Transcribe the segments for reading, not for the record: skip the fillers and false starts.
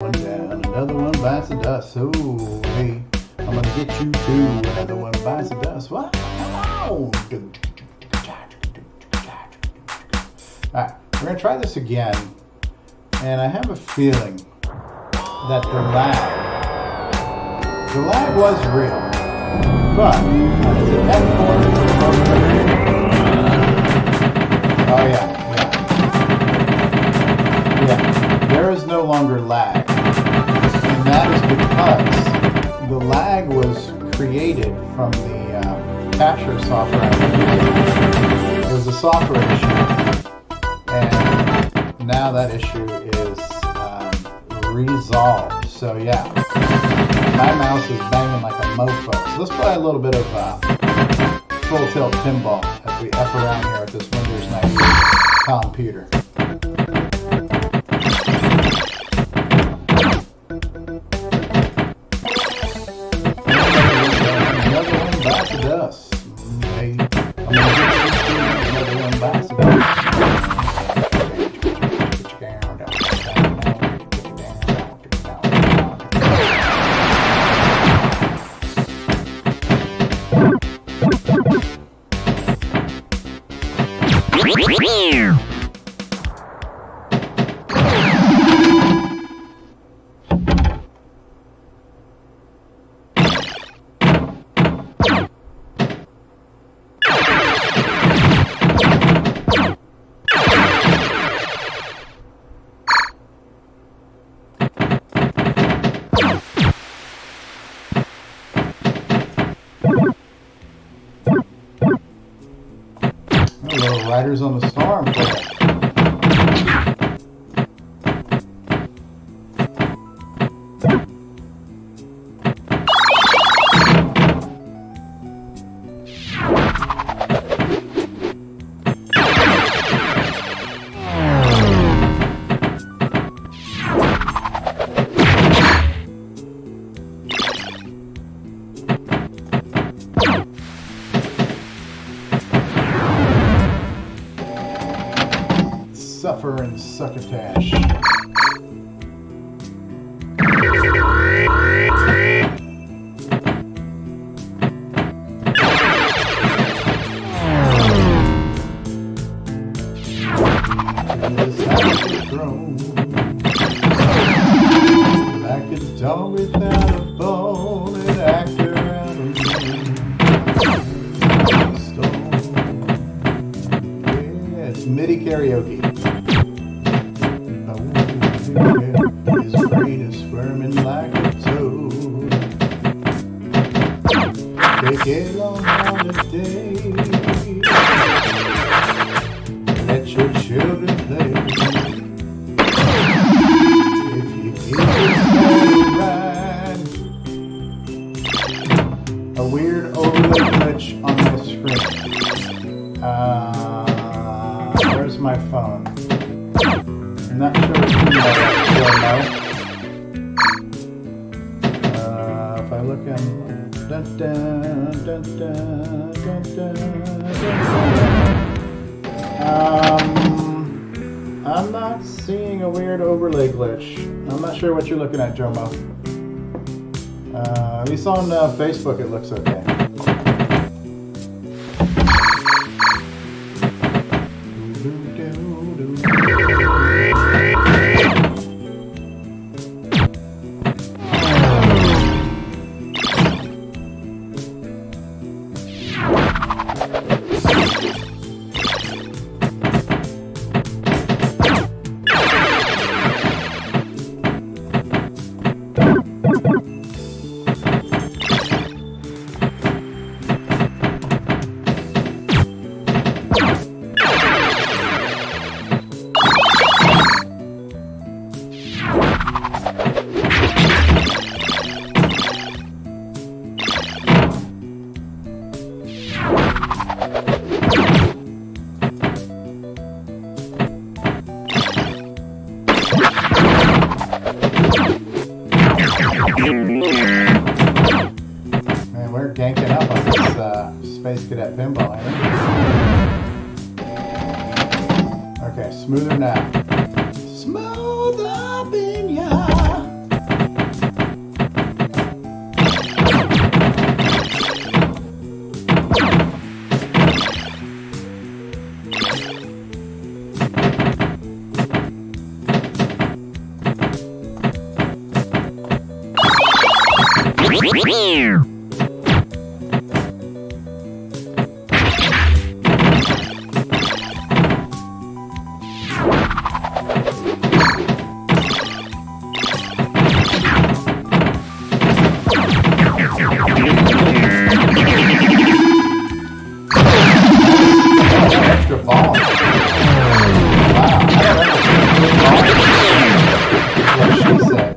One down, another one bites the dust. Oh, hey, I'm gonna get you too. Another one bites the dust. What? Come on. Alright, we're gonna try this again. And I have a feeling that the lag was real. But, oh yeah. There is no longer lag, and that is because the lag was created from the capture software. It was a software issue, and now that issue is resolved. So yeah, my mouse is banging like a mofo. So let's play a little bit of full tilt pinball as we F around here with this Windows 98 computer. Dust. Hey, I'm gonna get another one bites the dust. Little Riders on the Storm. Suffer and succotash. Like a dog without a bone, an actor out of yeah, it's MIDI karaoke. His brain is squirming like a toad. Take it on holiday. Let your children play. If you give this a ride. A weird overlay glitch on my screen. Where's my phone? I'm not sure what you mean by that. If I look in, I'm not seeing a weird overlay glitch. I'm not sure what you're looking at, Jomo. At least on Facebook, it looks okay. Man, we're ganking up on this Space Cadet pinball, ain't we? Okay, smoother now. Smooth up in ya. Extra ball. Wow. What she said.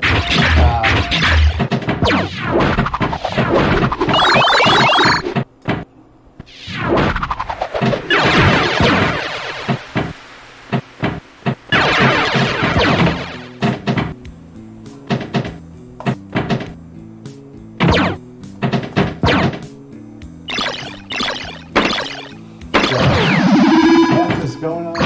What is going on?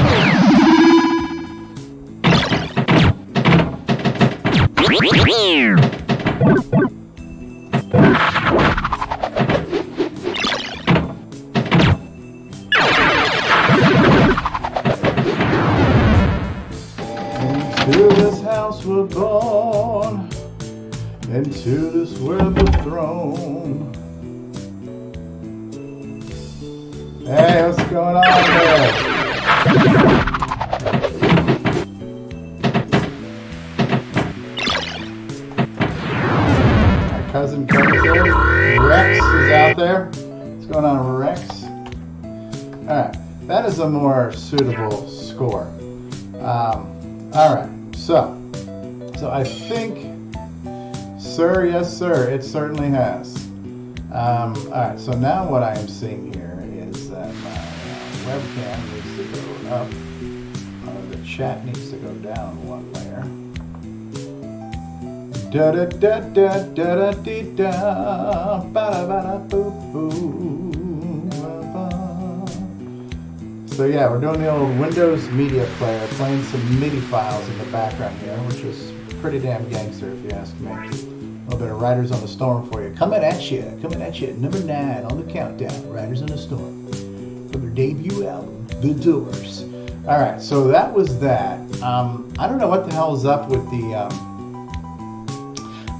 Into this house we're born, into this world we're thrown. Hey, what's going on there? My cousin comes here. Rex is out there. What's going on, Rex? Alright, that is a more suitable score. Alright, so I think, sir, yes sir, it certainly has. Alright, so now what I am seeing here is that my webcam needs to go up, the chat needs to go down one layer. Da da da da da da dee da ba da ba da boo boo ba ba. So yeah, we're doing the old Windows Media Player, playing some MIDI files in the background here, which is pretty damn gangster if you ask me. A little bit of Riders on the Storm for you. Coming at you at number 9 on the countdown. Riders on the Storm, from their debut album, The Doors. All right, so that was that. I don't know what the hell is up with the.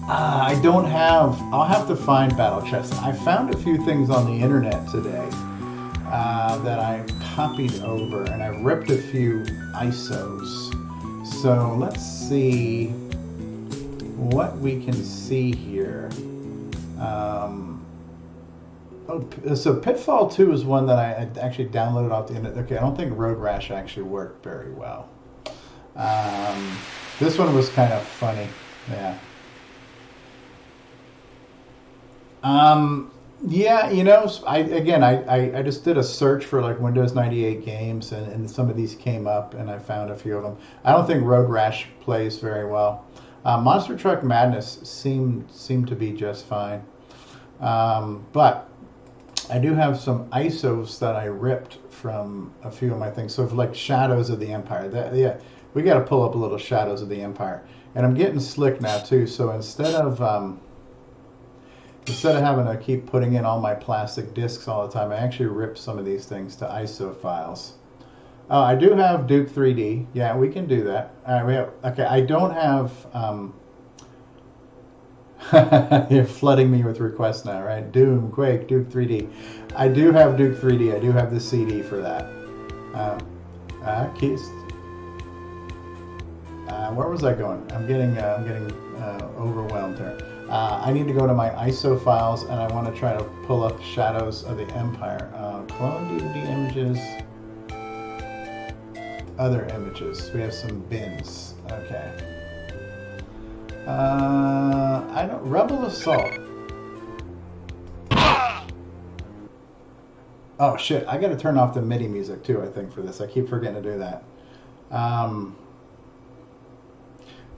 I don't have. I'll have to find Battle Chest. I found a few things on the internet today that I copied over, and I ripped a few ISOs. So let's see what we can see here. So Pitfall 2 is one that I actually downloaded off the internet. Okay, I don't think Road Rash actually worked very well. This one was kind of funny. Yeah. Yeah, you know, I just did a search for like Windows 98 games, and some of these came up, and I found a few of them. I don't think Road Rash plays very well. Monster Truck Madness seemed to be just fine. But I do have some ISOs that I ripped from a few of my things. So for like Shadows of the Empire, yeah, we got to pull up a little Shadows of the Empire. And I'm getting slick now too. So instead of having to keep putting in all my plastic discs all the time, I actually ripped some of these things to ISO files. I do have Duke 3D. Yeah, we can do that. Okay, I don't have. You're flooding me with requests now, right? Doom, Quake, Duke 3D. I do have Duke 3D. I do have the CD for that. Keys. Where was I going? I'm getting overwhelmed here. I need to go to my ISO files, and I want to try to pull up Shadows of the Empire. Clone DVD images. Other images. We have some bins. Okay. I don't. Rebel Assault. Oh shit! I got to turn off the MIDI music too. I think for this, I keep forgetting to do that.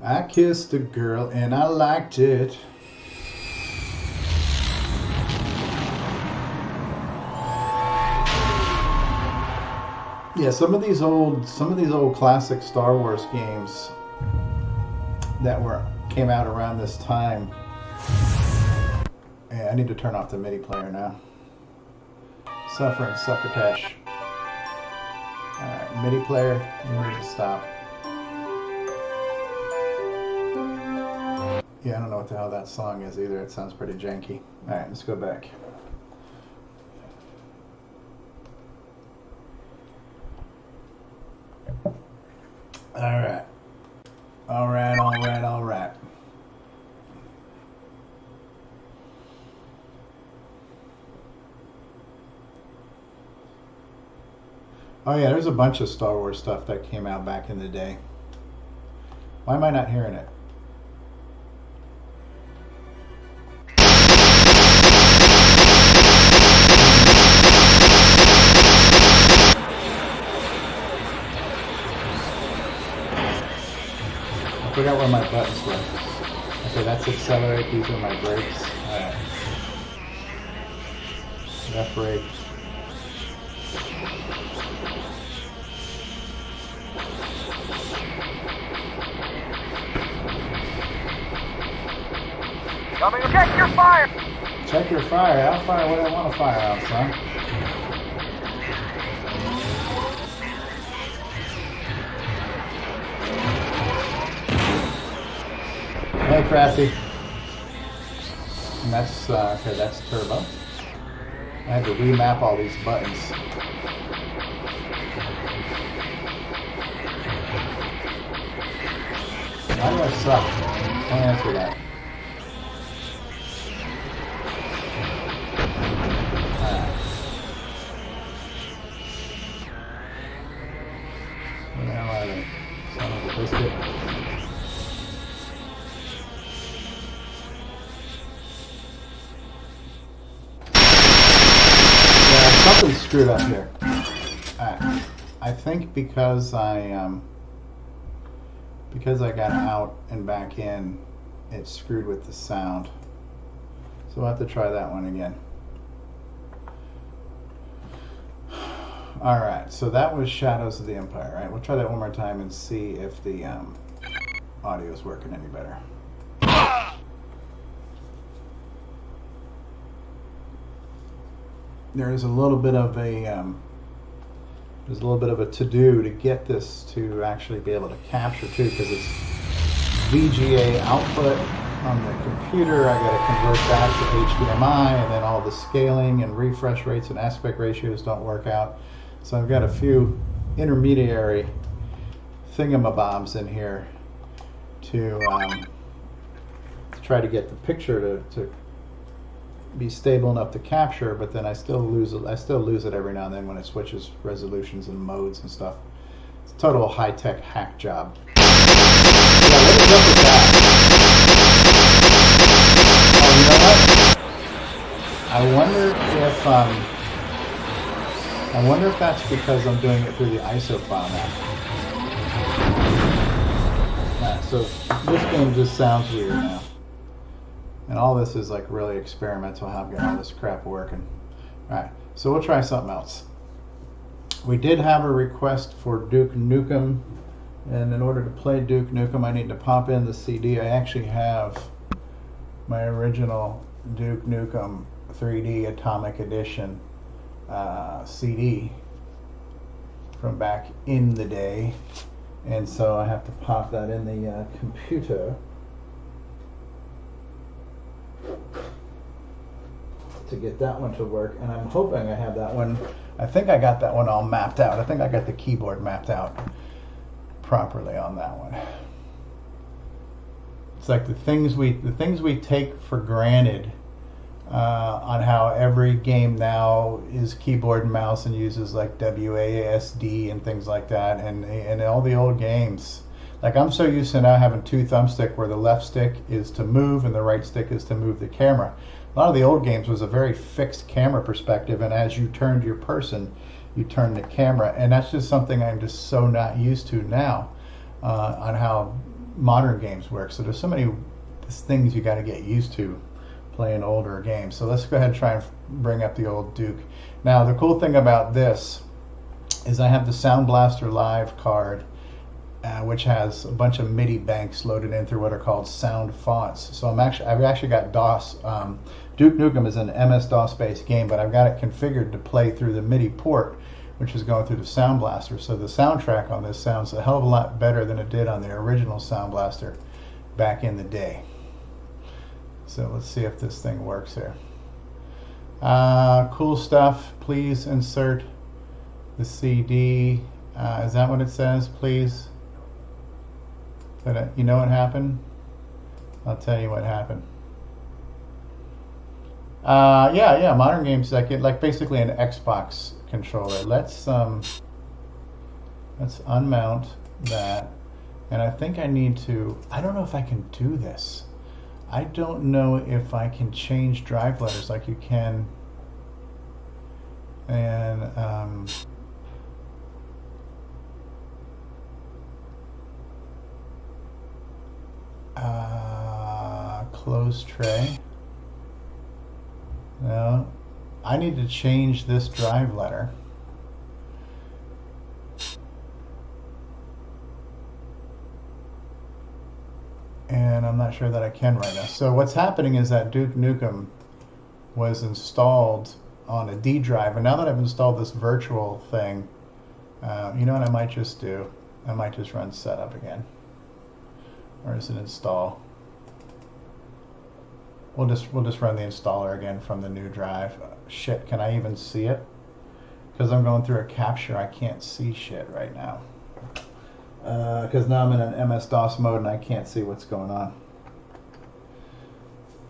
I kissed a girl and I liked it. Yeah, some of these old classic Star Wars games that came out around this time. Yeah, I need to turn off the MIDI player now. Suffering Succotash. Alright, MIDI player, you need to stop. Yeah, I don't know what the hell that song is either. It sounds pretty janky. Alright, let's go back. Alright. Alright. Oh yeah, there's a bunch of Star Wars stuff that came out back in the day. Why am I not hearing it? I forgot where my buttons were. Okay, that's accelerate. These are my brakes. Alright. Left brake. Coming, check your fire! Check your fire. I'll fire what I want to fire out, son. Hey, Crafty. And that's, okay, that's turbo. I had to remap all these buttons. Why do I suck? Don't answer that. What the hell are they? Son of a biscuit. Yeah, something's screwed up here. Alright. I think because I got out and back in, it screwed with the sound. So we'll have to try that one again. Alright, so that was Shadows of the Empire, right? We'll try that one more time and see if the audio is working any better. There is a little bit of a to-do to get this to actually be able to capture too, because it's VGA output on the computer. I got to convert that to HDMI, and then all the scaling and refresh rates and aspect ratios don't work out. So I've got a few intermediary thingamabobs in here to try to get the picture to be stable enough to capture, but then I still lose it every now and then when it switches resolutions and modes and stuff. It's a total high-tech hack job. Yeah, what is up with that? Oh, you know what? I wonder if that's because I'm doing it through the ISO file now. Alright, so this game just sounds weird now. And all this is like really experimental, how I'm getting all this crap working. Alright, so we'll try something else. We did have a request for Duke Nukem, and in order to play Duke Nukem I need to pop in the CD. I actually have my original Duke Nukem 3D Atomic Edition CD from back in the day, and so I have to pop that in the computer to get that one to work, and I'm hoping I have that one. I think I got that one all mapped out. I think I got the keyboard mapped out properly on that one. It's like the things we take for granted on how every game now is keyboard and mouse and uses like WASD and things like that, and all the old games. Like I'm so used to now having two thumbstick where the left stick is to move and the right stick is to move the camera. A lot of the old games was a very fixed camera perspective, and as you turned your person, you turned the camera, and that's just something I'm just so not used to now on how modern games work. So there's so many things you got to get used to playing older games. So let's go ahead and try and bring up the old Duke. Now the cool thing about this is I have the Sound Blaster Live card, which has a bunch of MIDI banks loaded in through what are called sound fonts. So I've actually got DOS. Duke Nukem is an MS-DOS based game, but I've got it configured to play through the MIDI port, which is going through the Sound Blaster. So the soundtrack on this sounds a hell of a lot better than it did on the original Sound Blaster back in the day. So let's see if this thing works here. Cool stuff. Please insert the CD. Is that what it says? Please. You know what happened? I'll tell you what happened. Yeah, modern games like basically an Xbox controller. Let's unmount that, and I think I need to. I don't know if I can do this. I don't know if I can change drive letters like you can, and close tray. No, I need to change this drive letter. And I'm not sure that I can right now. So what's happening is that Duke Nukem was installed on a D drive, and now that I've installed this virtual thing, you know what I might just do? I might just run setup again. Or is it install? We'll just run the installer again from the new drive. Shit, can I even see it? Because I'm going through a capture, I can't see shit right now. Because now I'm in an MS-DOS mode and I can't see what's going on.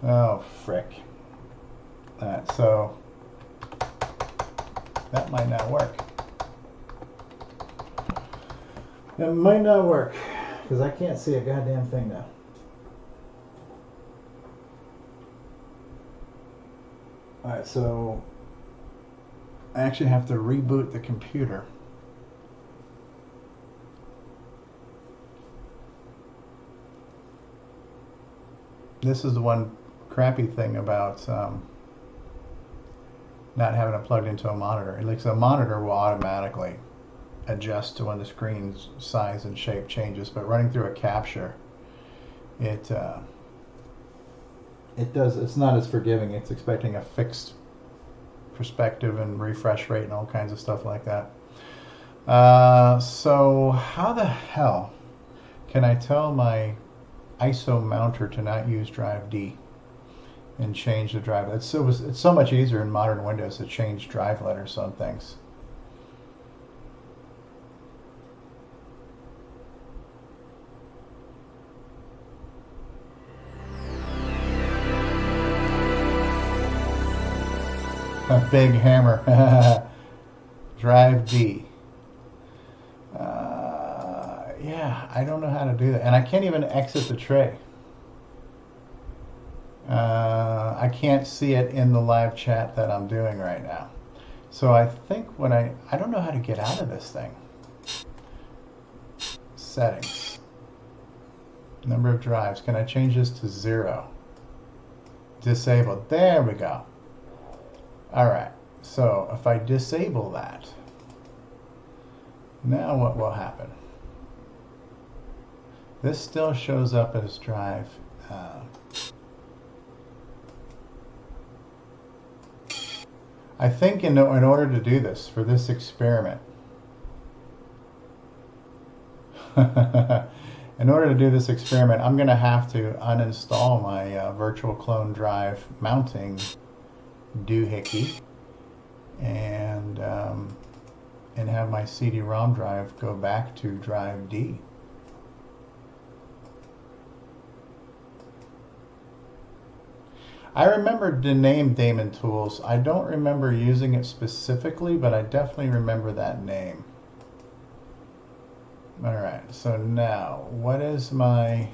Oh, frick. Alright, so that might not work. It might not work because I can't see a goddamn thing now. Alright, so I actually have to reboot the computer. This is the one crappy thing about not having it plugged into a monitor. Like, so a monitor will automatically adjust to when the screen's size and shape changes, but running through a capture, it does. It's not as forgiving. It's expecting a fixed perspective and refresh rate and all kinds of stuff like that. So how the hell can I tell my ISO mounter to not use drive D and change the drive? It's so much easier in modern Windows to change drive letters on things. A big hammer. Drive D. Yeah, I don't know how to do that. And I can't even exit the tray. I can't see it in the live chat that I'm doing right now. So I think when I don't know how to get out of this thing. Settings. Number of drives. Can I change this to 0? Disabled. There we go. Alright, so if I disable that, now what will happen? This still shows up as drive. I think in order to do this, for this experiment, in order to do this experiment, I'm going to have to uninstall my virtual clone drive mounting doohickey and have my CD-ROM drive go back to drive D. I remember the name Daemon Tools. I don't remember using it specifically, but I definitely remember that name. Alright, so now, what is my...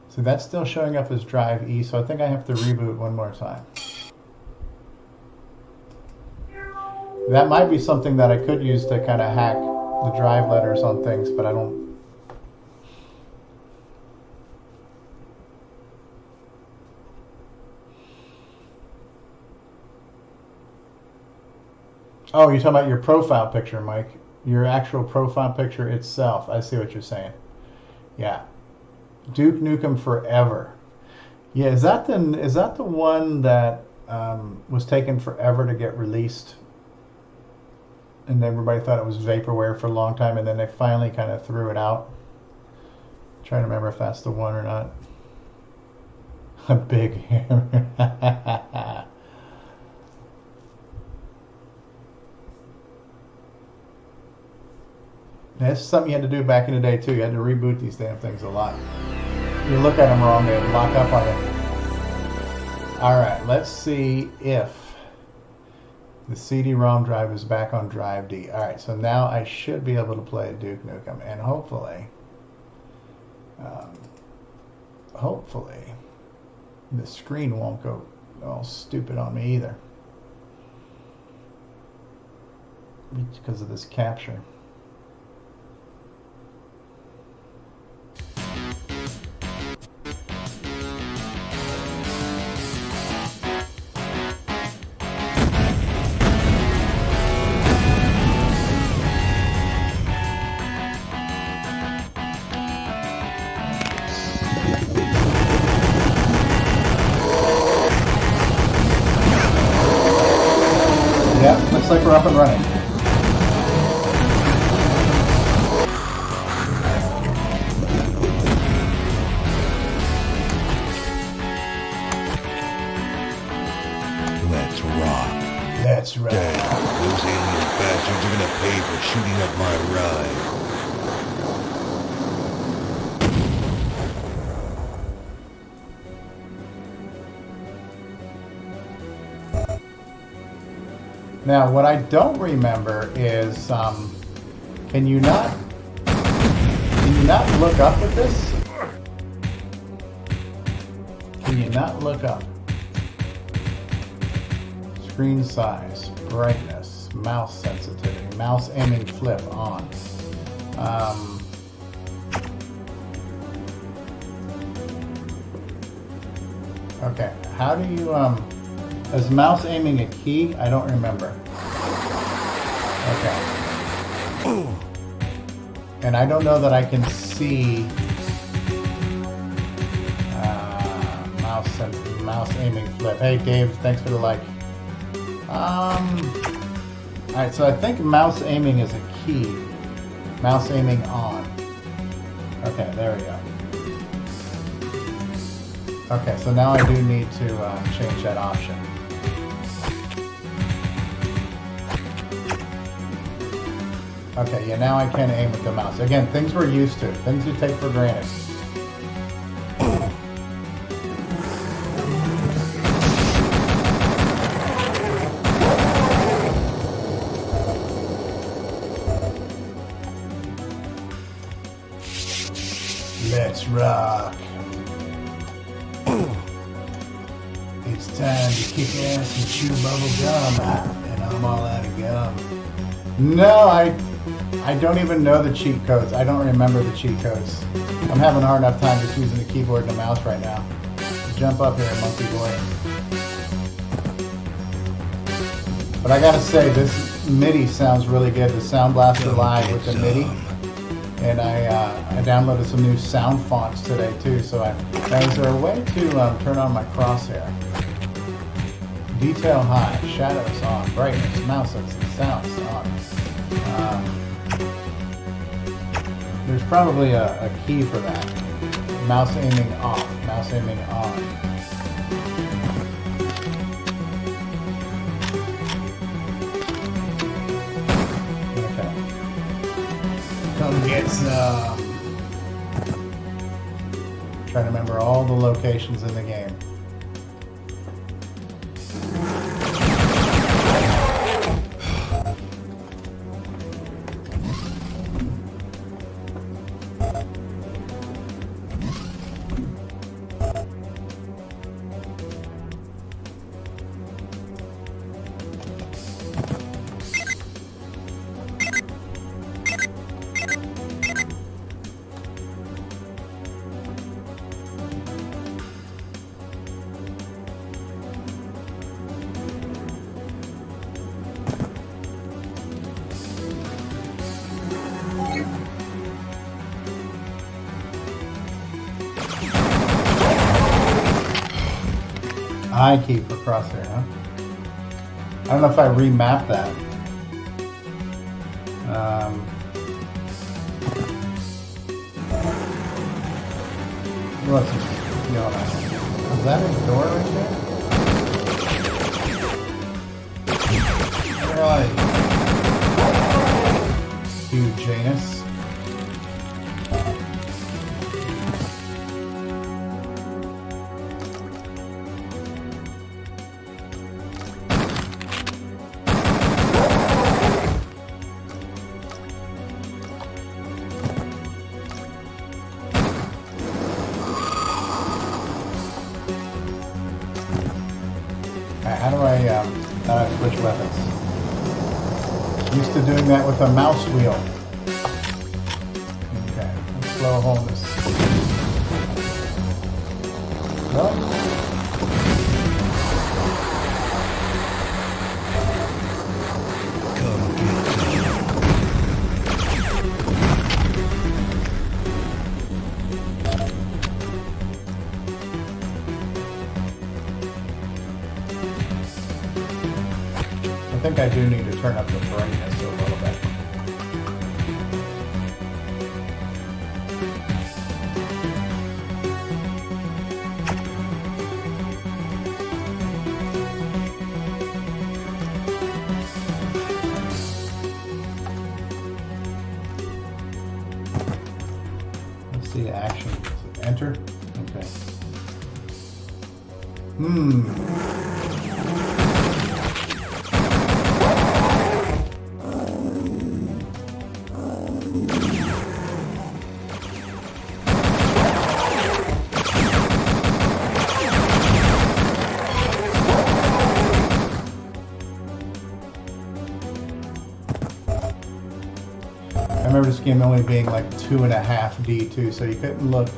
So that's still showing up as drive E, so I think I have to reboot one more time. That might be something that I could use to kind of hack the drive letters on things, but I don't... Oh, you're talking about your profile picture, Mike. Your actual profile picture itself. I see what you're saying. Yeah. Duke Nukem Forever. Yeah, is that the one that was taken forever to get released? And everybody thought it was vaporware for a long time, and then they finally kind of threw it out. I'm trying to remember if that's the one or not. A big hammer. That's something you had to do back in the day too. You had to reboot these damn things a lot. You look at them wrong, they lock up on you. Alright, let's see if the CD-ROM drive is back on drive D. Alright, so now I should be able to play Duke Nukem, and hopefully the screen won't go all stupid on me either because of this capture. Yep, looks like we're up and running. Let's rock. That's right. Damn, those alien bastards are gonna pay for shooting up my ride. Now, what I don't remember is, can you not look up with this? Can you not look up? Screen size, brightness, mouse sensitivity, mouse aiming flip on. Okay, how do you, is mouse aiming a key? I don't remember. Okay. And I don't know that I can see mouse aiming flip. Hey Dave, thanks for the like. Alright, so I think mouse aiming is a key. Mouse aiming on. Okay, there we go. Okay, so now I do need to change that option. Okay, yeah, now I can aim with the mouse. Again, things we're used to, things you take for granted. Let's rock. It's time to kick ass and chew bubble gum. And I'm all out of gum. No, I don't even know the cheat codes. I don't remember the cheat codes. I'm having a hard enough time just using the keyboard and the mouse right now. Jump up here, monkey boy. But I gotta say, this MIDI sounds really good. The Sound Blaster Live with the MIDI. And I downloaded some new sound fonts today too. So now is there a way to turn on my crosshair? Detail high, shadows on, brightness, mouse sensitivity, sounds on. There's probably a key for that. Mouse aiming off, mouse aiming on. Okay. Come get some. Trying to remember all the locations in the game. I key for crosshair, huh? I don't know if I remap that. Let's just yell at it. Is that a door right there? Where are you? You Janus. How do I switch weapons? Used to doing that with a mouse wheel. Okay, let's blow a hole in this. Well, I think I do need to turn up the brightness a little bit. Let's see action. Enter. Okay. I remember this game only being like 2.5 D2, so you couldn't look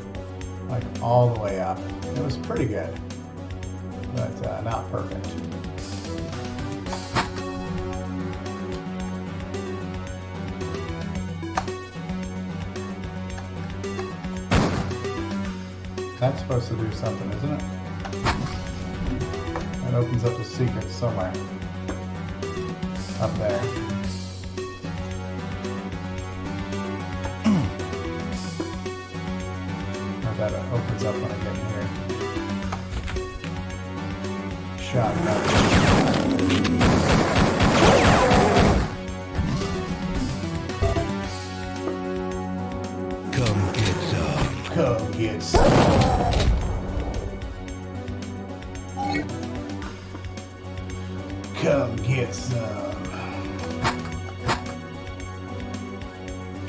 like all the way up. It was pretty good, but not perfect. That's supposed to do something, isn't it? That opens up a secret somewhere. Up there. That opens up when I get in here. Shotgun. Come get some. Come get some. Come get some.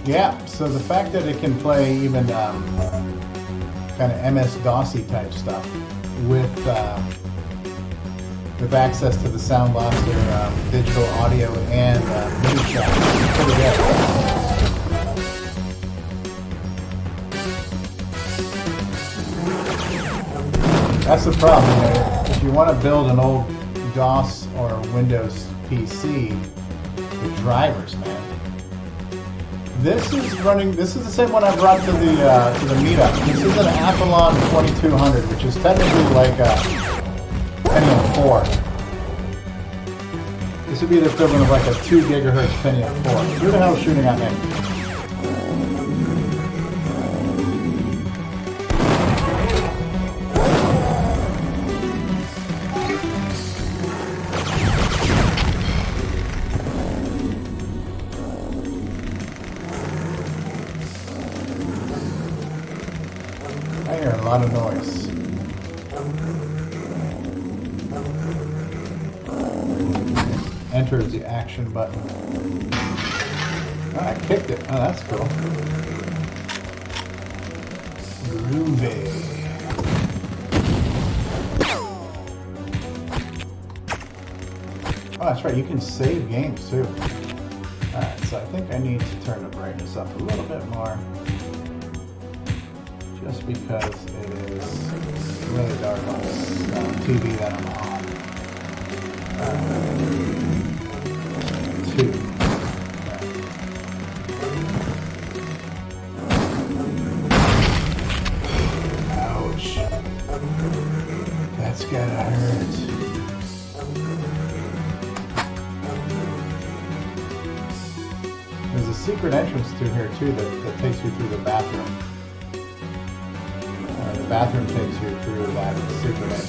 Yeah, so the fact that it can play even kind of MS-DOSy type stuff with access to the Sound Blaster digital audio and MIDI chat. It's pretty good. That's the problem. You know, if you want to build an old DOS or Windows PC, the drivers, man. This is running. This is the same one I brought to the meetup. This is an Athlon 2200, which is technically like a Pentium 4. This would be the equivalent of like a 2 gigahertz Pentium 4. Who the hell is shooting at me? I hear a lot of noise. Enter is the action button. Oh, I kicked it. Oh, that's cool. Groovy. Oh, that's right. You can save games too. Alright, so I think I need to turn the brightness up a little bit more. Just because it is really dark on this TV that I'm on. 2. Ouch. That's gotta hurt. There's a secret entrance through here too that takes you through the bathroom. bathroom takes you through that secret entrance.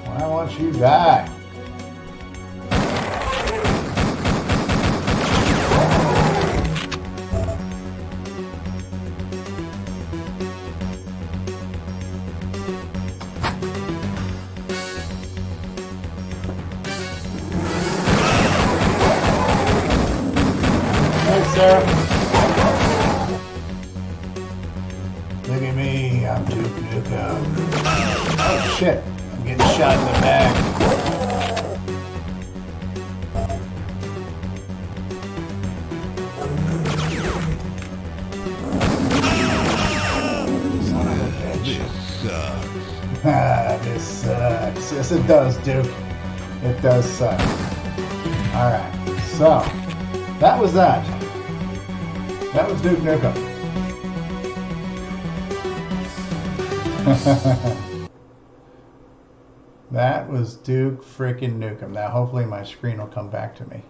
Why won't you die? Sarah. Look at me, I'm Duke Nukem. Oh shit, I'm getting shot in the back. Son of a bitch. This sucks. Yes, it does, Duke. It does suck. Alright, so that was that. That was Duke Nukem. That was Duke frickin' Nukem. Now hopefully my screen will come back to me.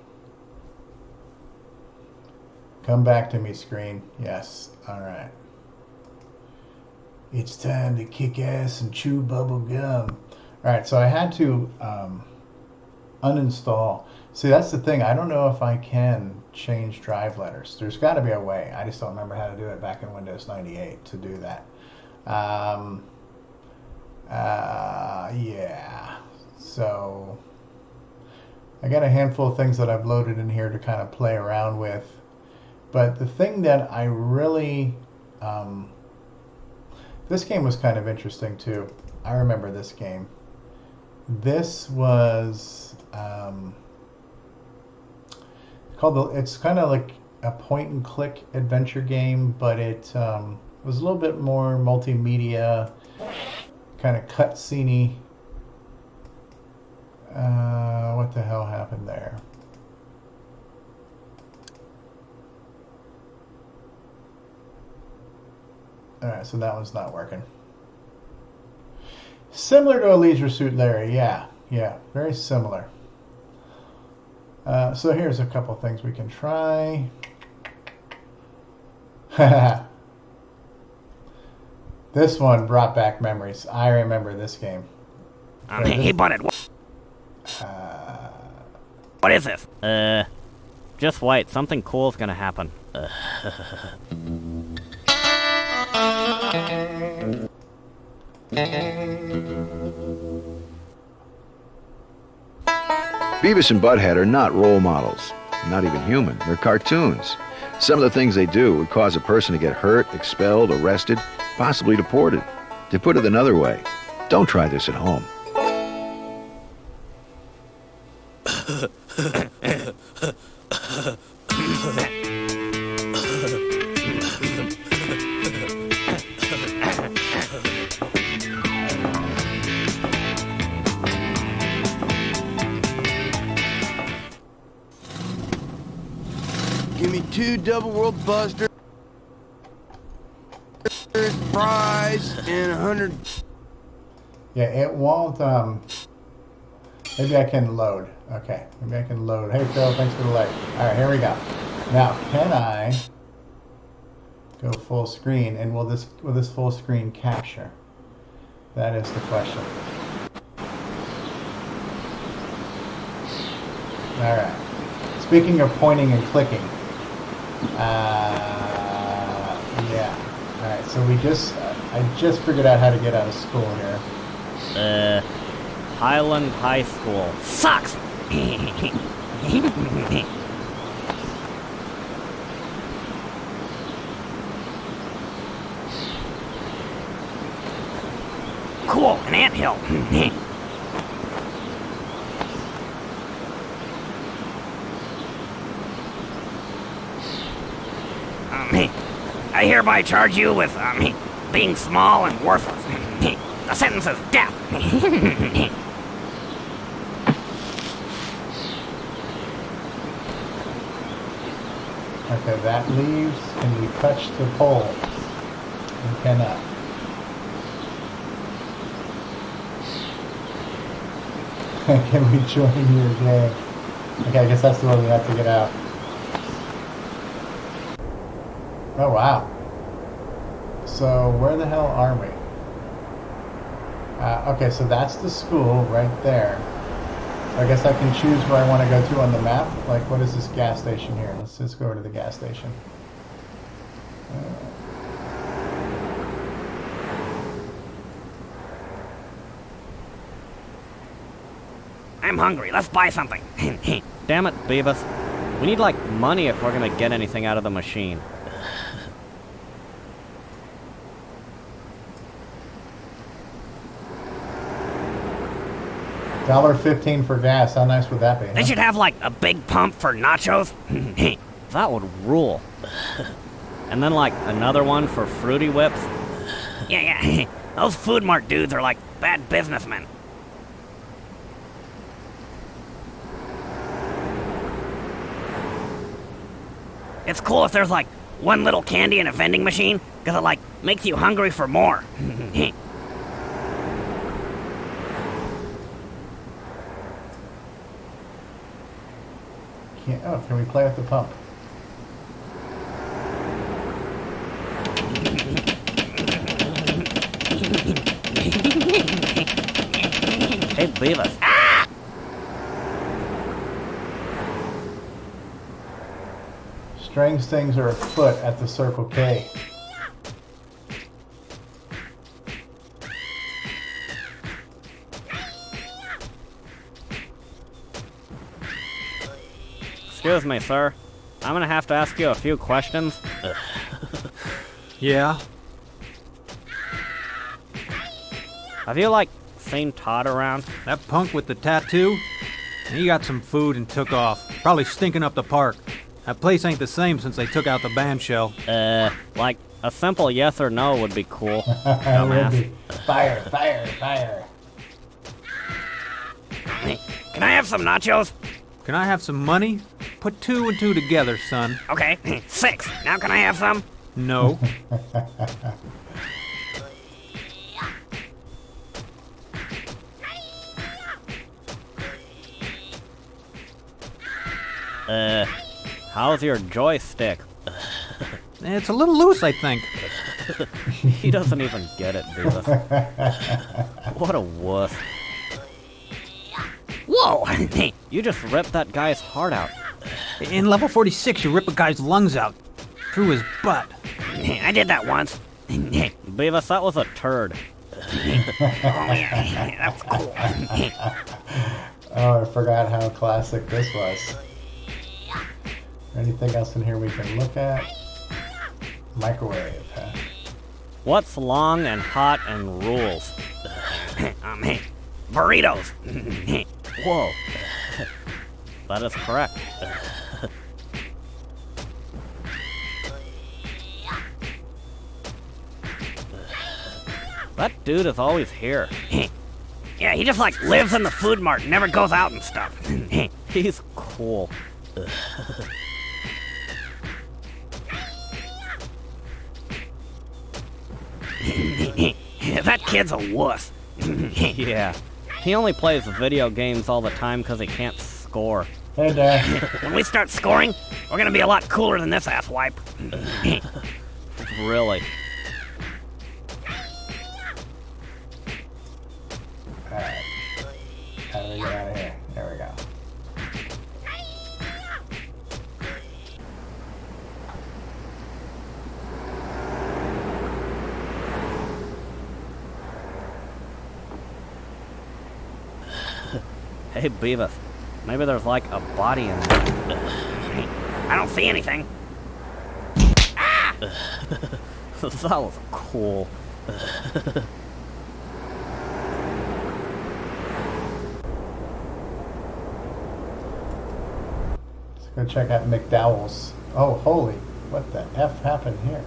Come back to me, screen. Yes. Alright. It's time to kick ass and chew bubble gum. Alright, so I had to uninstall. See, that's the thing. I don't know if I can change drive letters. There's got to be a way. I just don't remember how to do it back in Windows 98 to do that. Yeah. So I got a handful of things that I've loaded in here to kind of play around with. But the thing that I really... this game was kind of interesting too. I remember this game. This was... it's kind of like a point and click adventure game, but it was a little bit more multimedia, kind of cutscene-y. What the hell happened there? Alright, so that one's not working. Similar to a Leisure Suit Larry, yeah, very similar. So here's a couple things we can try. This one brought back memories. I remember this game. Hey, Bonnet. What is this? Just wait. Something cool's gonna happen. Beavis and Butthead are not role models, not even human. They're cartoons. Some of the things they do would cause a person to get hurt, expelled, arrested, possibly deported. To put it another way, don't try this at home. Give me 2 double world busters, fries, and 100. Yeah, it won't, maybe I can load. Okay, maybe I can load. Hey Phil, thanks for the like. Alright, here we go. Now, can I go full screen, and will this full screen capture? That is the question. Alright. Speaking of pointing and clicking, yeah. Alright, so I just figured out how to get out of school here. Highland High School sucks! Cool, an anthill! I hereby charge you with being small and worthless. The sentence is death. Okay, that leaves. Can you touch the pole? You cannot. Can we join your game? Okay, I guess that's the way we have to get out. Oh, wow. So, where the hell are we? Okay, so that's the school right there. So I guess I can choose where I want to go to on the map. Like, what is this gas station here? Let's just go over to the gas station. I'm hungry. Let's buy something. Damn it, Beavis. We need, like, money if we're gonna get anything out of the machine. $1.15 for gas. How nice would that be? They should have, like, a big pump for nachos. That would rule. And then, like, another one for Fruity Whips. Yeah. Those Food Mart dudes are like bad businessmen. It's cool if there's like one little candy in a vending machine, because it like makes you hungry for more. Can we play at the pump? Hey, Beavis. Strange things are afoot at the Circle K. Excuse me, sir. I'm gonna have to ask you a few questions. Yeah? Have you, like, seen Todd around? That punk with the tattoo? He got some food and took off. Probably stinking up the park. That place ain't the same since they took out the band shell. Like, a simple yes or no would be cool. Dumbass. Fire, fire, fire. Can I have some nachos? Can I have some money? Put 2 and 2 together, son. Okay, 6. Now can I have some? No. How's your joystick? It's a little loose, I think. He doesn't even get it, Beavis. What a wuss. Whoa! You just ripped that guy's heart out. In level 46, you rip a guy's lungs out. Through his butt. I did that once. Beavis, that was a turd. Oh yeah, that's cool. Oh, I forgot how classic this was. Anything else in here we can look at? Microwave, huh? What's long and hot and rules? Burritos. Whoa. That is correct. That dude is always here. Yeah, he just like lives in the Food Mart and never goes out and stuff. He's cool. That kid's a wuss. Yeah. He only plays video games all the time because he can't score. Hey, Dad. When we start scoring, we're gonna be a lot cooler than this asswipe. Really. Alright. How do we get out of here? There we go. Hey, Beavis. Maybe there's like a body in there. I don't see anything. That was cool. Let's go check out McDowell's. Oh, holy. What the F happened here?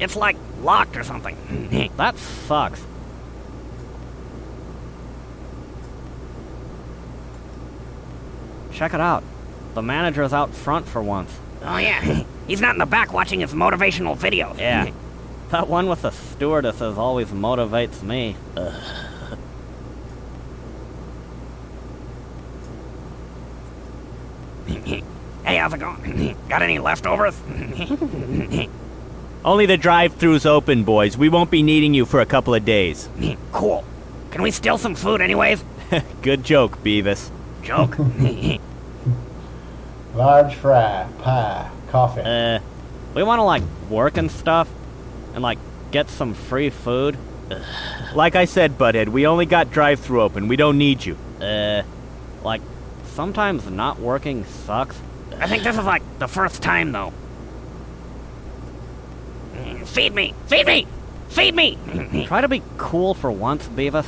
It's like locked or something. That sucks. Check it out. The manager's out front for once. Oh, yeah. He's not in the back watching his motivational videos. Yeah. That one with the stewardesses always motivates me. Hey, how's it going? Got any leftovers? Only the drive-thru's open, boys. We won't be needing you for a couple of days. Cool. Can we steal some food anyways? Good joke, Beavis. Joke. Large fry, pie, coffee. We want to, like, work and stuff? And, like, get some free food? Like I said, Butthead, we only got drive-thru open. We don't need you. Like, sometimes not working sucks. I think this is, like, the first time, though. Feed me! Feed me! Feed me! Try to be cool for once, Beavis.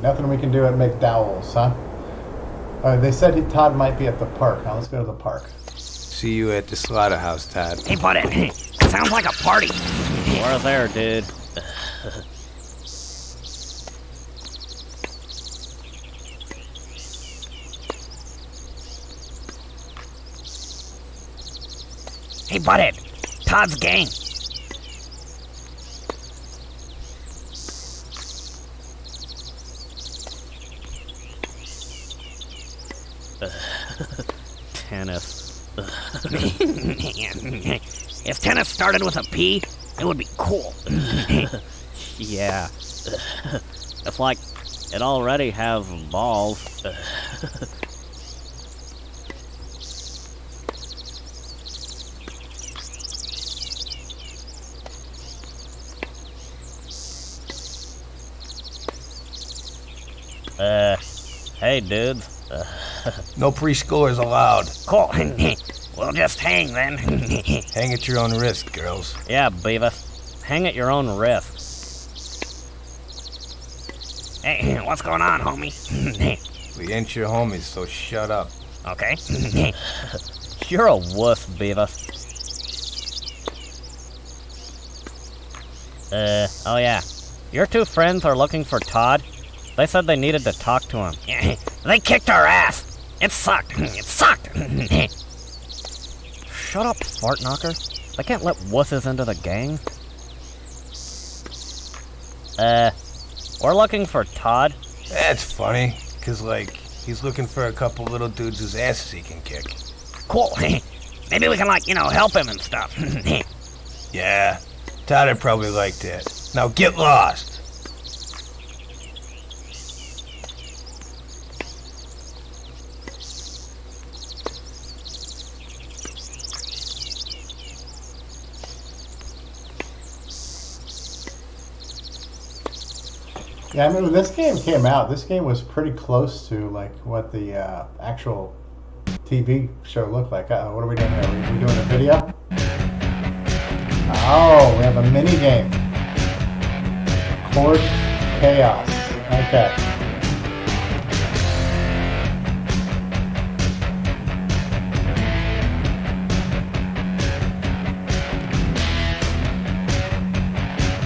Nothing we can do at McDowell's, huh? They said Todd might be at the park. Now let's go to the park. See you at the slaughterhouse, Todd. Hey, Butthead. Sounds like a party. We're there, dude. Hey, Butthead. Todd's gang. Tennis. If tennis started with a P, it would be cool. Yeah. It's like it already has balls. Hey, dudes. No preschoolers allowed. Cool. We'll just hang then. Hang at your own risk, girls. Yeah, Beavis. Hang at your own risk. Hey, what's going on, homie? We ain't your homies, so shut up. Okay. You're a wuss, Beavis. Oh yeah. Your two friends are looking for Todd? They said they needed to talk to him. They kicked our ass. It sucked. It sucked. Shut up, fart knocker. They can't let wusses into the gang. We're looking for Todd. That's funny, 'cause, like, he's looking for a couple little dudes whose asses he can kick. Cool. Maybe we can, like, help him and stuff. Yeah, Todd'd probably like that. Now get lost. Yeah, I mean, when this game came out, this game was pretty close to like what the actual TV show looked like. What are we doing here? Are we doing a video? Oh, we have a mini game. Court Chaos. Okay.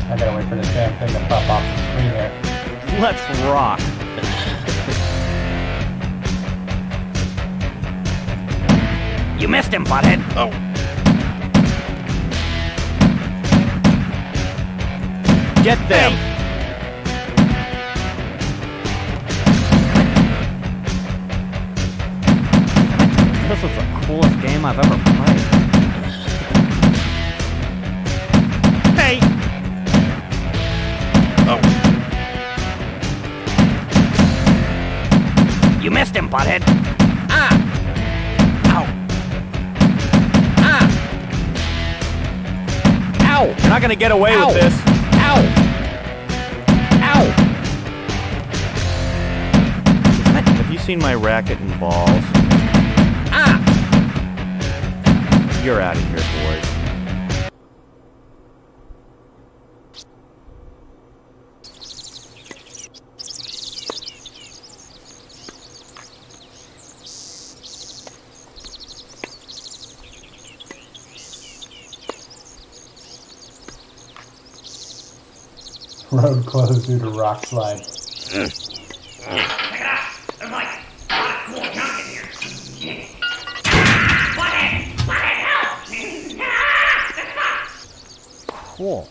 I gotta wait for this damn thing to pop off the screen here. Let's rock. You missed him, Butthead. Oh. Get them! This is the coolest game I've ever played. Hey! Oh. You missed him, Butthead. Ah! Ow! Ah! Ow! You're not gonna get away Ow. with this. Ow! Ow! Have you seen my racket and balls? Ah! You're out of here, boys. Road closed due to rock slide. Check it out. There's like a lot of cool junk in here. Butthead, help! Cool.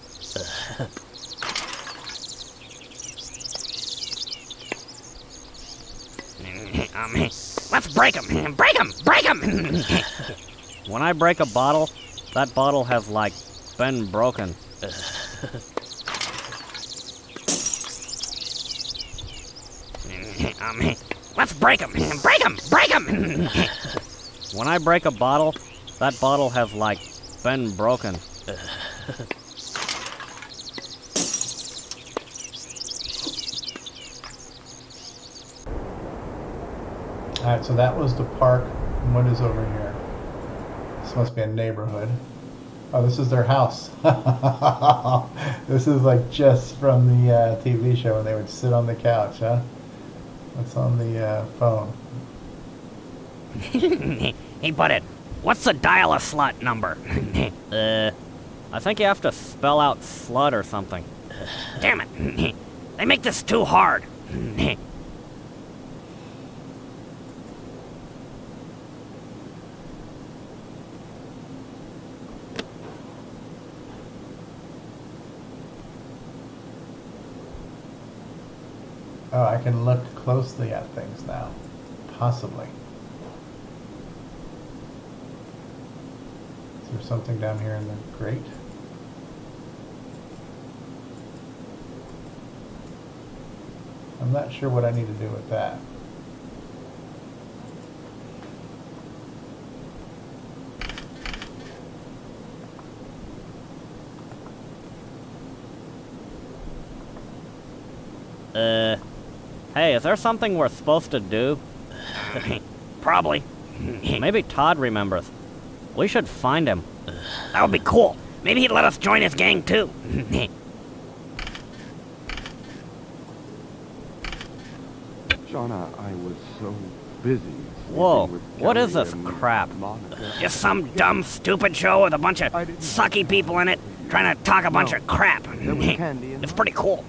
Let's break him. Break him. Break him. When I break a bottle, that bottle has, like, been broken. Let's break him. Break him. Break him. When I break a bottle, that bottle has, like, been broken. Alright, so that was the park. And what is over here? This must be a neighborhood. Oh, this is their house. This is like just from the TV show when they would sit on the couch, huh? That's on the phone. Hey, Butthead, what's the dial-a-slut number? I think you have to spell out slut or something. Damn it. They make this too hard. Oh, I can look closely at things now. Possibly. Is there something down here in the grate? I'm not sure what I need to do with that. Hey, is there something we're supposed to do? Probably. Maybe Todd remembers. We should find him. That would be cool. Maybe he'd let us join his gang, too. Shauna, I was so busy. Whoa, what is this crap? Just some dumb, stupid show with a bunch of sucky people in it trying to talk a bunch of crap. It's pretty cool.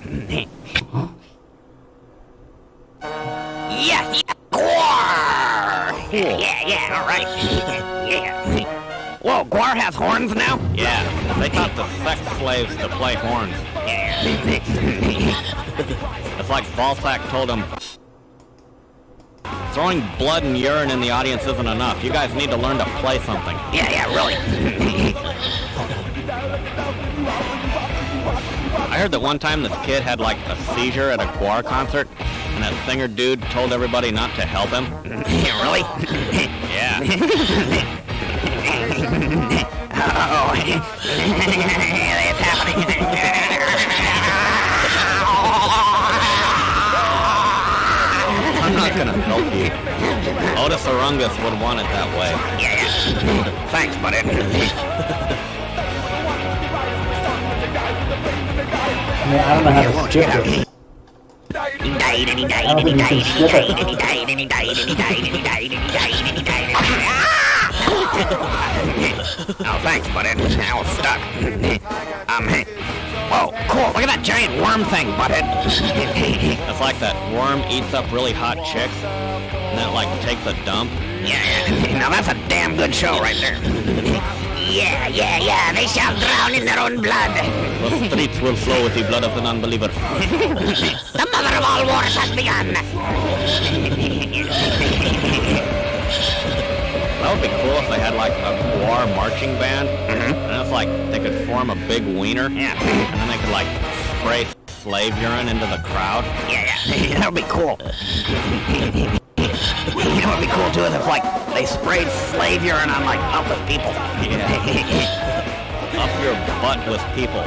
Yeah, Gwar! Yeah, all right. Yeah. Whoa, Gwar has horns now? Yeah, they taught the sex slaves to play horns. It's like Balzac told him, throwing blood and urine in the audience isn't enough. You guys need to learn to play something. Yeah, really. I heard that one time this kid had like a seizure at a Gwar concert, and that singer dude told everybody not to help him. Really? Yeah. Oh, it's happening. I'm not gonna help you. Otis Arungus would want it that way. Yeah. Thanks, buddy. Yeah, I don't know how to skip this. Oh, thanks, buddy. I was stuck. Whoa, cool. Look at that giant worm thing, butthead. It's like that worm eats up really hot chicks, and then it like takes a dump. Yeah. Now that's a damn good show right there. Yeah. They shall drown in their own blood. The streets will flow with the blood of the non-believer. The mother of all wars has begun. That would be cool if they had like a Gwar marching band, and it's like they could form a big wiener, Yeah. and then they could like spray slave urine into the crowd. Yeah. That would be cool. You know what would be cool too is if like they sprayed slave urine on like up with people. Up your butt with people.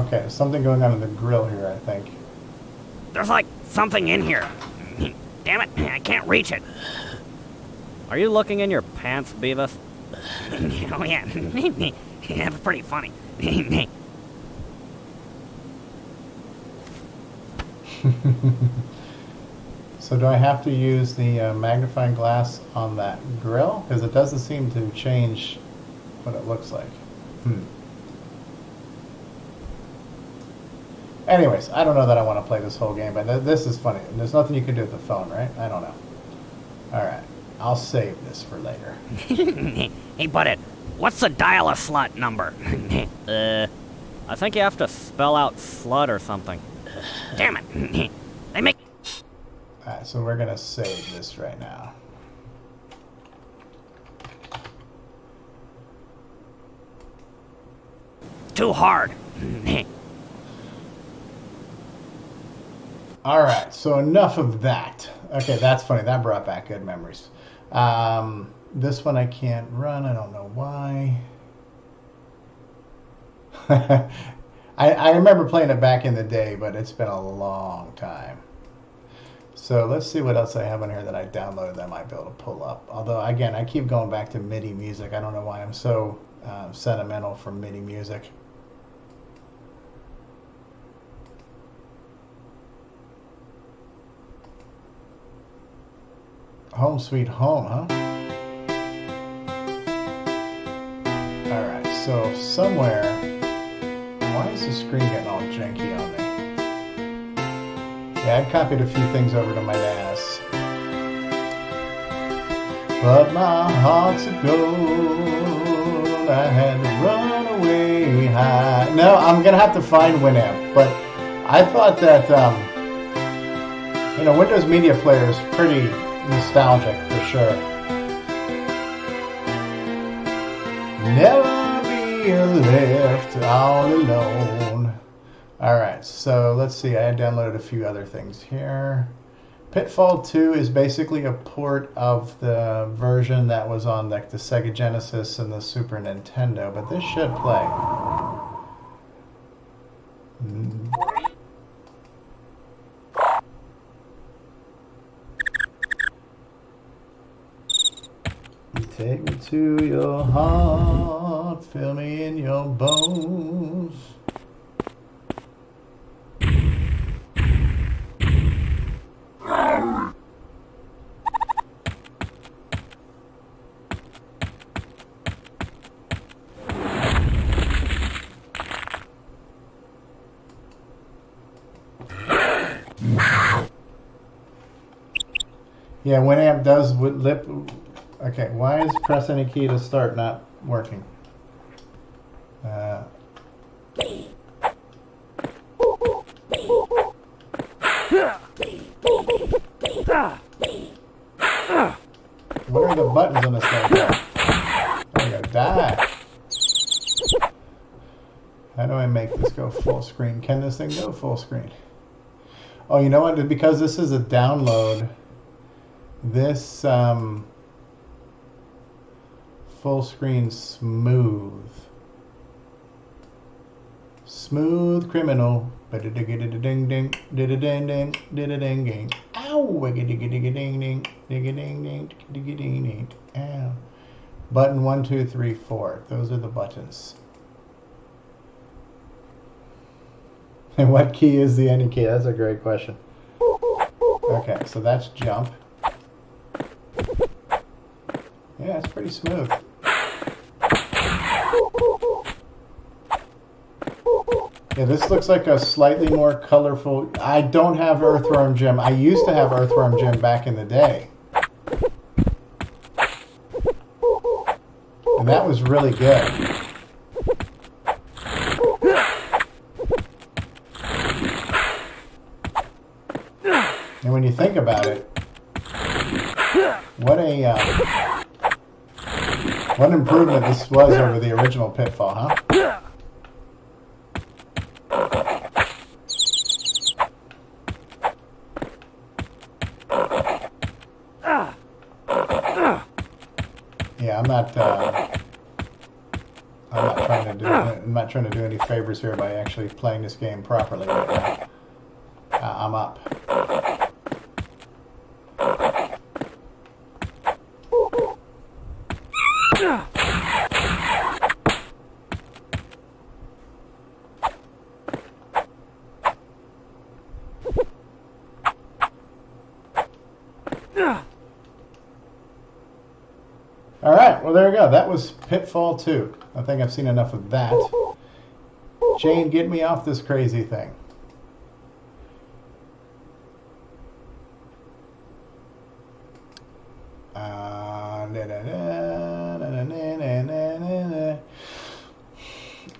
Okay, something going on in the grill here, I think. There's like something in here. Damn it, I can't reach it. Are you looking in your pants, Beavis? Oh yeah, that's pretty funny. So do I have to use the magnifying glass on that grill? Because it doesn't seem to change what it looks like. Anyways, I don't know that I want to play this whole game, but this is funny. There's nothing you can do with the phone, right? I don't know. Alright, I'll save this for later. Hey, Butthead, what's the dial-a-slut number? I think you have to spell out slut or something. Damn it. They make... Alright, so we're going to save this right now. Too hard. Alright, so enough of that. Okay, that's funny. That brought back good memories. This one I can't run. I don't know why. I remember playing it back in the day, but it's been a long time. So let's see what else I have on here that I downloaded that I might be able to pull up. Although, again, I keep going back to MIDI music. I don't know why I'm so sentimental for MIDI music. Home Sweet Home, huh? Alright, so somewhere... Why is the screen getting all janky on me? Yeah, I'd copied a few things over to my NAS. But my heart's a gold, I had to run away high. No, I'm gonna have to find Winamp, but I thought that, you know, Windows Media Player is pretty nostalgic for sure. Never be left all alone. Alright, so let's see. I had downloaded a few other things here. Pitfall 2 is basically a port of the version that was on like the Sega Genesis and the Super Nintendo, but this should play. Take me to your heart, fill me in your bones. Yeah, Winamp does with lip. Okay, why is press any key to start not working? What are the buttons on this thing? I'm gonna die. How do I make this go full screen? Can this thing go full screen? Oh, you know what? Because this is a download, this full screen smooth criminal. Ding ding ding ding ding ding ding ding. Ow! Ding ding ding ding ding ding. Ow! Button 1, 2, 3, 4. Those are the buttons. And what key is the any key? That's a great question. Okay, so that's jump. Yeah, it's pretty smooth. Yeah, this looks like a slightly more colorful... I don't have Earthworm Jim. I used to have Earthworm Jim back in the day. And that was really good. And when you think about it, what an improvement this was over the original Pitfall, huh? Yeah, I'm not trying to do any favors here by actually playing this game properly right now. I'm up. All right, well, there we go. That was Pitfall 2. I think I've seen enough of that. Jane, get me off this crazy thing.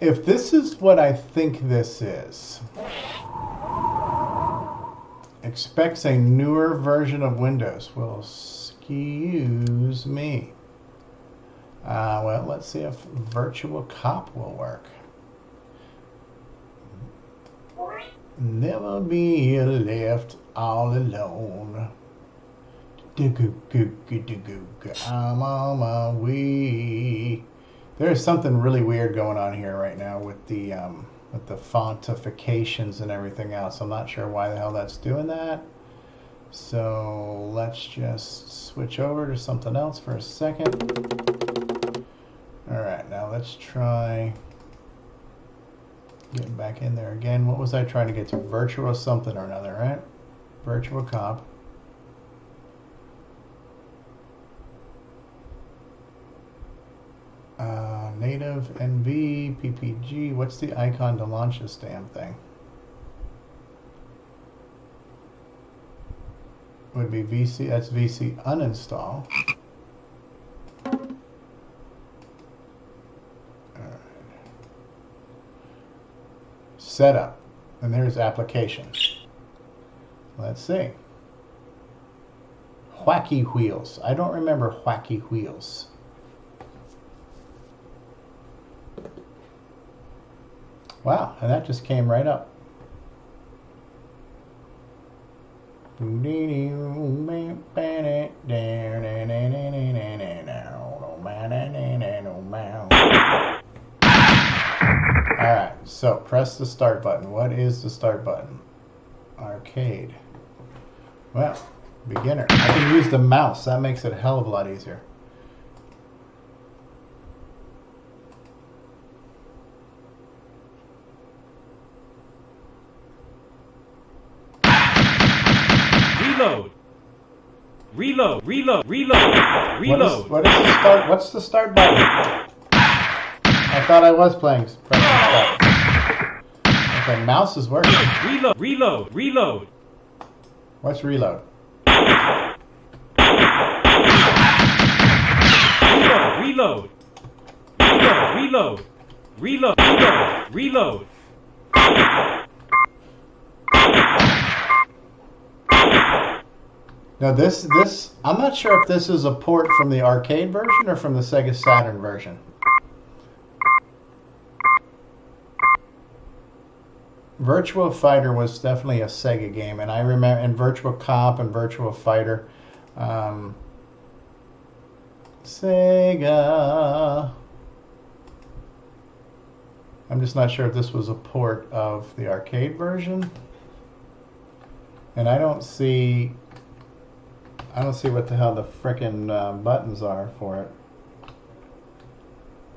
If this is what I think this is, expects a newer version of Windows. Well, excuse me. Well, let's see if Virtual Cop will work. Never be left all alone. I'm on my way. There's something really weird going on here right now with the fontifications and everything else. I'm not sure why the hell that's doing that. So let's just switch over to something else for a second. All right, now let's try getting back in there again. What was I trying to get to? Virtual something or another, right? Virtual Cop. Native NV PPG. What's the icon to launch this damn thing? Would be VC. That's VC uninstall. Setup, and there's application. Let's see. Wacky Wheels. I don't remember Wacky Wheels. Wow, and that just came right up. Alright, so press the start button. What is the start button? Arcade. Well, beginner. I can use the mouse. That makes it a hell of a lot easier. Reload. Reload. What is the start? What's the start button? I thought I was playing. Start. Okay, mouse is working. Reload. What's reload? Reload. Now this, I'm not sure if this is a port from the arcade version or from the Sega Saturn version. Virtua Fighter was definitely a Sega game, and I remember, and Virtua Cop and Virtua Fighter. Sega. I'm just not sure if this was a port of the arcade version. And I don't see what the hell the frickin' buttons are for it,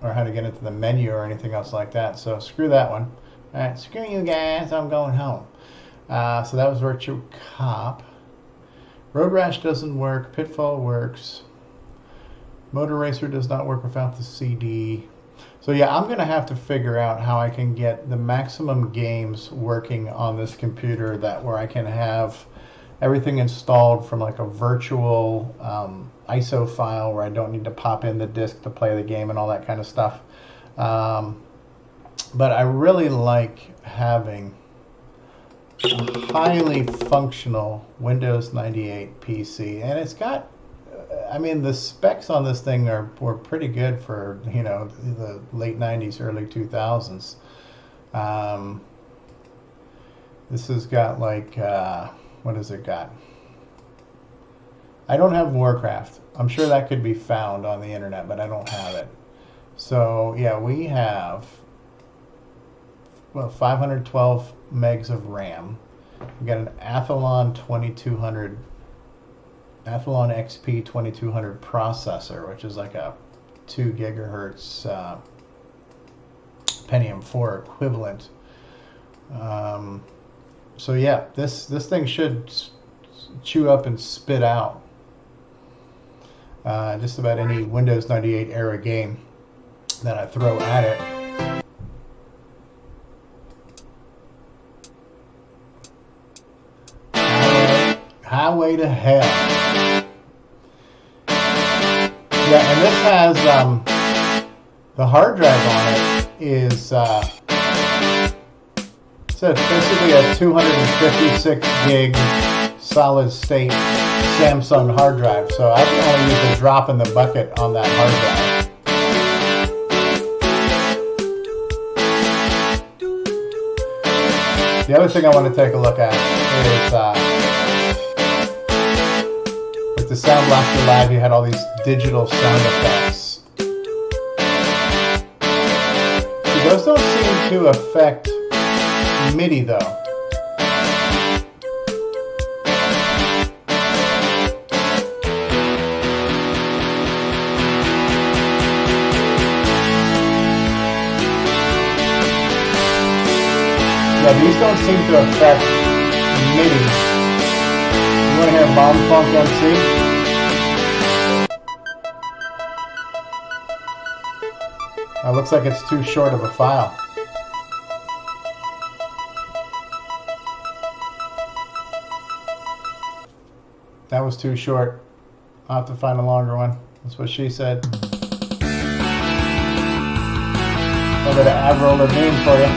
or how to get into the menu or anything else like that. So screw that one. All right, screw you guys. I'm going home. So that was Virtua Cop. Road Rash doesn't work. Pitfall works. Motor Racer does not work without the CD. So yeah, I'm gonna have to figure out how I can get the maximum games working on this computer, that where I can have everything installed from like a virtual ISO file where I don't need to pop in the disc to play the game and all that kind of stuff. But I really like having a highly functional Windows 98 PC, and it's got, I mean, the specs on this thing were pretty good for, you know, the late 90s, early 2000s. This has got like, what has it got? I don't have Warcraft. I'm sure that could be found on the internet, but I don't have it. So yeah, we have, well, 512 megs of RAM. We got an Athlon 2200, Athlon XP 2200 processor, which is like a 2 gigahertz Pentium 4 equivalent. So yeah, this thing should chew up and spit out just about any Windows 98 era game that I throw at it. Highway to Hell. Yeah, and this has the hard drive on it is so it's basically a 256 gig solid state Samsung hard drive. So I can only use a drop in the bucket on that hard drive. The other thing I want to take a look at is with the Sound Blaster Live, you had all these digital sound effects. Those don't seem to affect MIDI though. Yeah, these don't seem to affect MIDI. You want to hear Bomb Funk MC? Looks like it's too short of a file. That was too short. I'll have to find a longer one. That's what she said. A little bit of Avril Lavigne for you.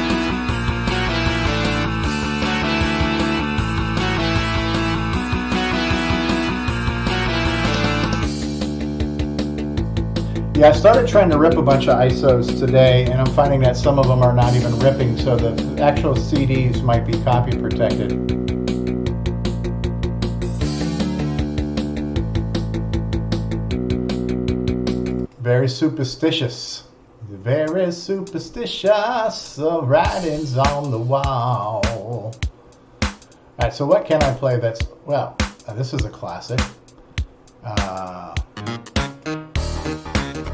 Yeah, I started trying to rip a bunch of ISOs today, and I'm finding that some of them are not even ripping, so the actual CDs might be copy protected. Very superstitious. Very superstitious. The writing's on the wall. Alright, so what can I play that's... Well, this is a classic.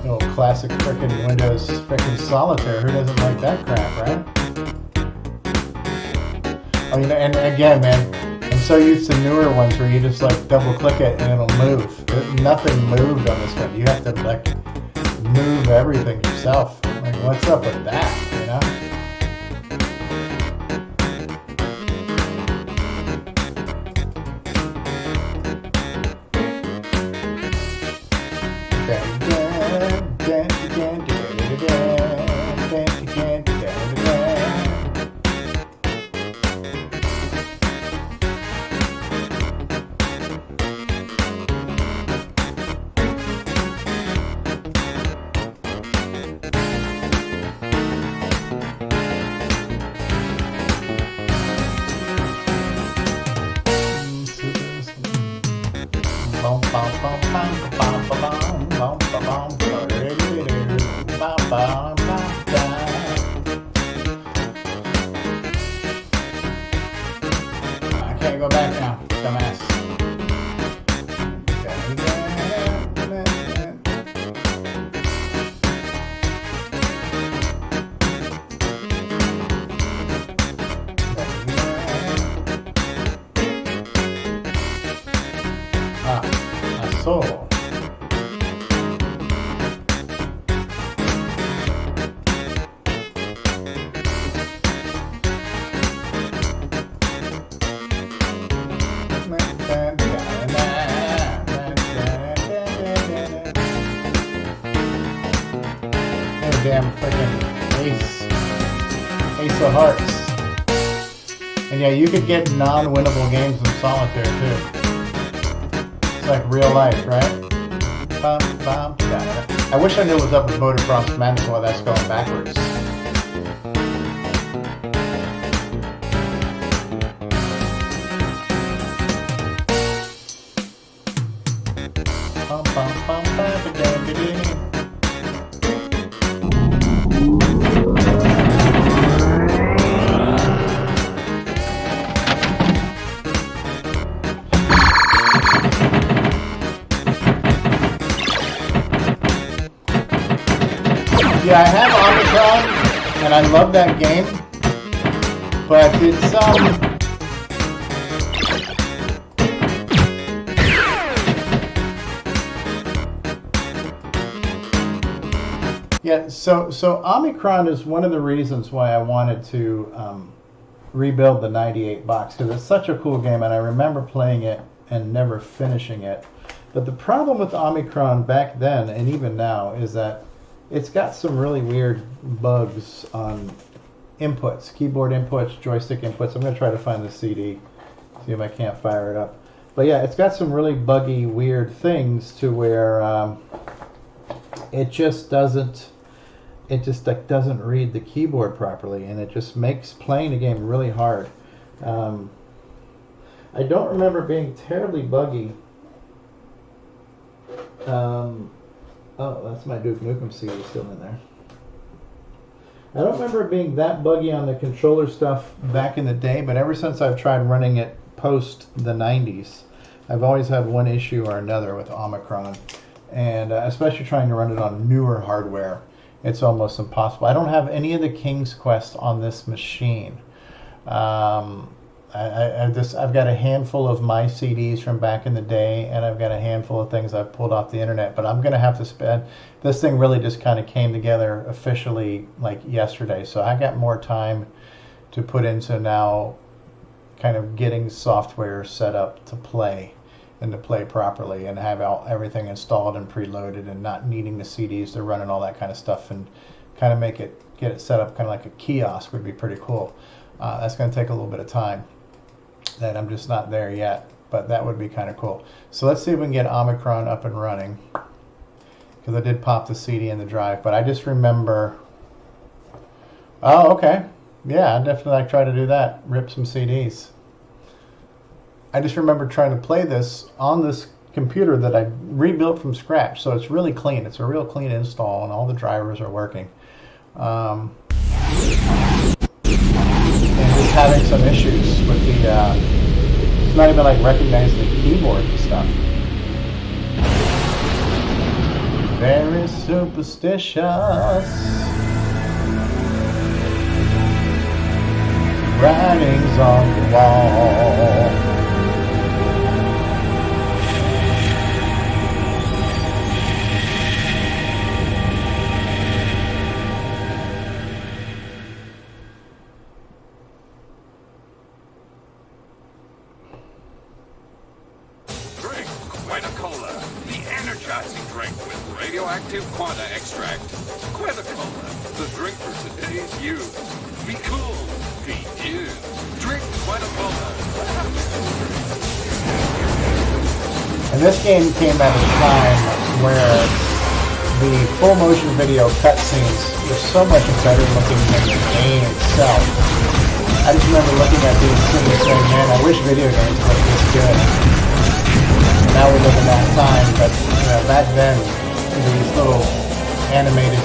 Old classic frickin' Windows frickin' Solitaire. Who doesn't like that crap, right? Oh, you know, and again, man, I'm so used to newer ones where you just like double click it and it'll move. Nothing moved on this one. You have to like move everything yourself. Like, what's up with that, you know? I can't go back now, dumbass. So damn freaking Ace of Hearts. And yeah, you could get non-winnable games in Solitaire too. It's like real life, right? I wish I knew what was up with Motocross Madness while that's going backwards. Yeah, I have Omicron, and I love that game, but it's Yeah, so Omicron is one of the reasons why I wanted to rebuild the 98 box, because it's such a cool game, and I remember playing it and never finishing it. But the problem with Omicron back then, and even now, is that it's got some really weird bugs on inputs, keyboard inputs, joystick inputs. I'm going to try to find the CD, see if I can't fire it up. But yeah, it's got some really buggy, weird things to where it just doesn't read the keyboard properly, and it just makes playing the game really hard. I don't remember being terribly buggy. Oh, that's my Duke Nukem CD still in there. I don't remember it being that buggy on the controller stuff back in the day, but ever since I've tried running it post the 90s, I've always had one issue or another with Omicron. And especially trying to run it on newer hardware, it's almost impossible. I don't have any of the King's Quest on this machine. I've got a handful of my CDs from back in the day, and I've got a handful of things I've pulled off the internet. But I'm going to have to spend. This thing really just kind of came together officially like yesterday, so I got more time to put into now, kind of getting software set up to play and to play properly, and have everything installed and preloaded, and not needing the CDs to run and all that kind of stuff, and kind of get it set up kind of like a kiosk would be pretty cool. That's going to take a little bit of time. That I'm just not there yet, but that would be kind of cool. So let's see if we can get Omicron up and running, because I did pop the CD in the drive, but I just remember. Oh, okay. Yeah, I definitely try to do that. Rip some CDs. I just remember trying to play this on this computer that I rebuilt from scratch, so it's really clean. It's a real clean install, and all the drivers are working. And just having some issues with the, it's not even like recognizing the keyboard and stuff. Very superstitious. Writings on the wall. Radioactive Quanta Extract. Quetta-Cola, the drink for today's youth. Be cool, be you. Drink Quetta-Cola. And this game came at a time where the full motion video cutscenes were so much better looking than the game itself. I just remember looking at these things and saying, man, I wish video games looked this good. And now we live in that time, but back then, these little animated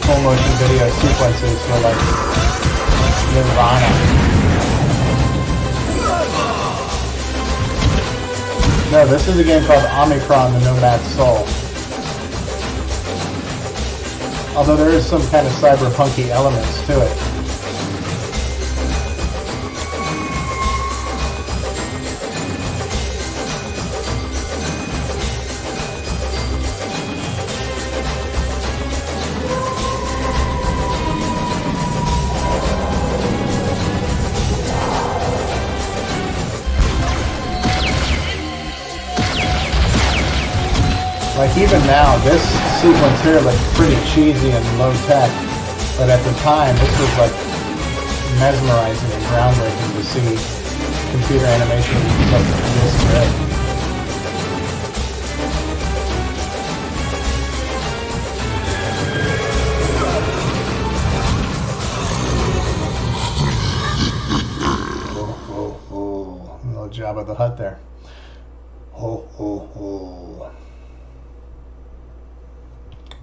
full motion video sequences were like nirvana. No, this is a game called Omicron: The Nomad's Soul. Although there is some kind of cyberpunky elements to it. Like even now, this sequence here looks pretty cheesy and low tech, but at the time, this was like mesmerizing and groundbreaking to see computer animation look this good. Little Jabba the Hutt there. Ho ho ho.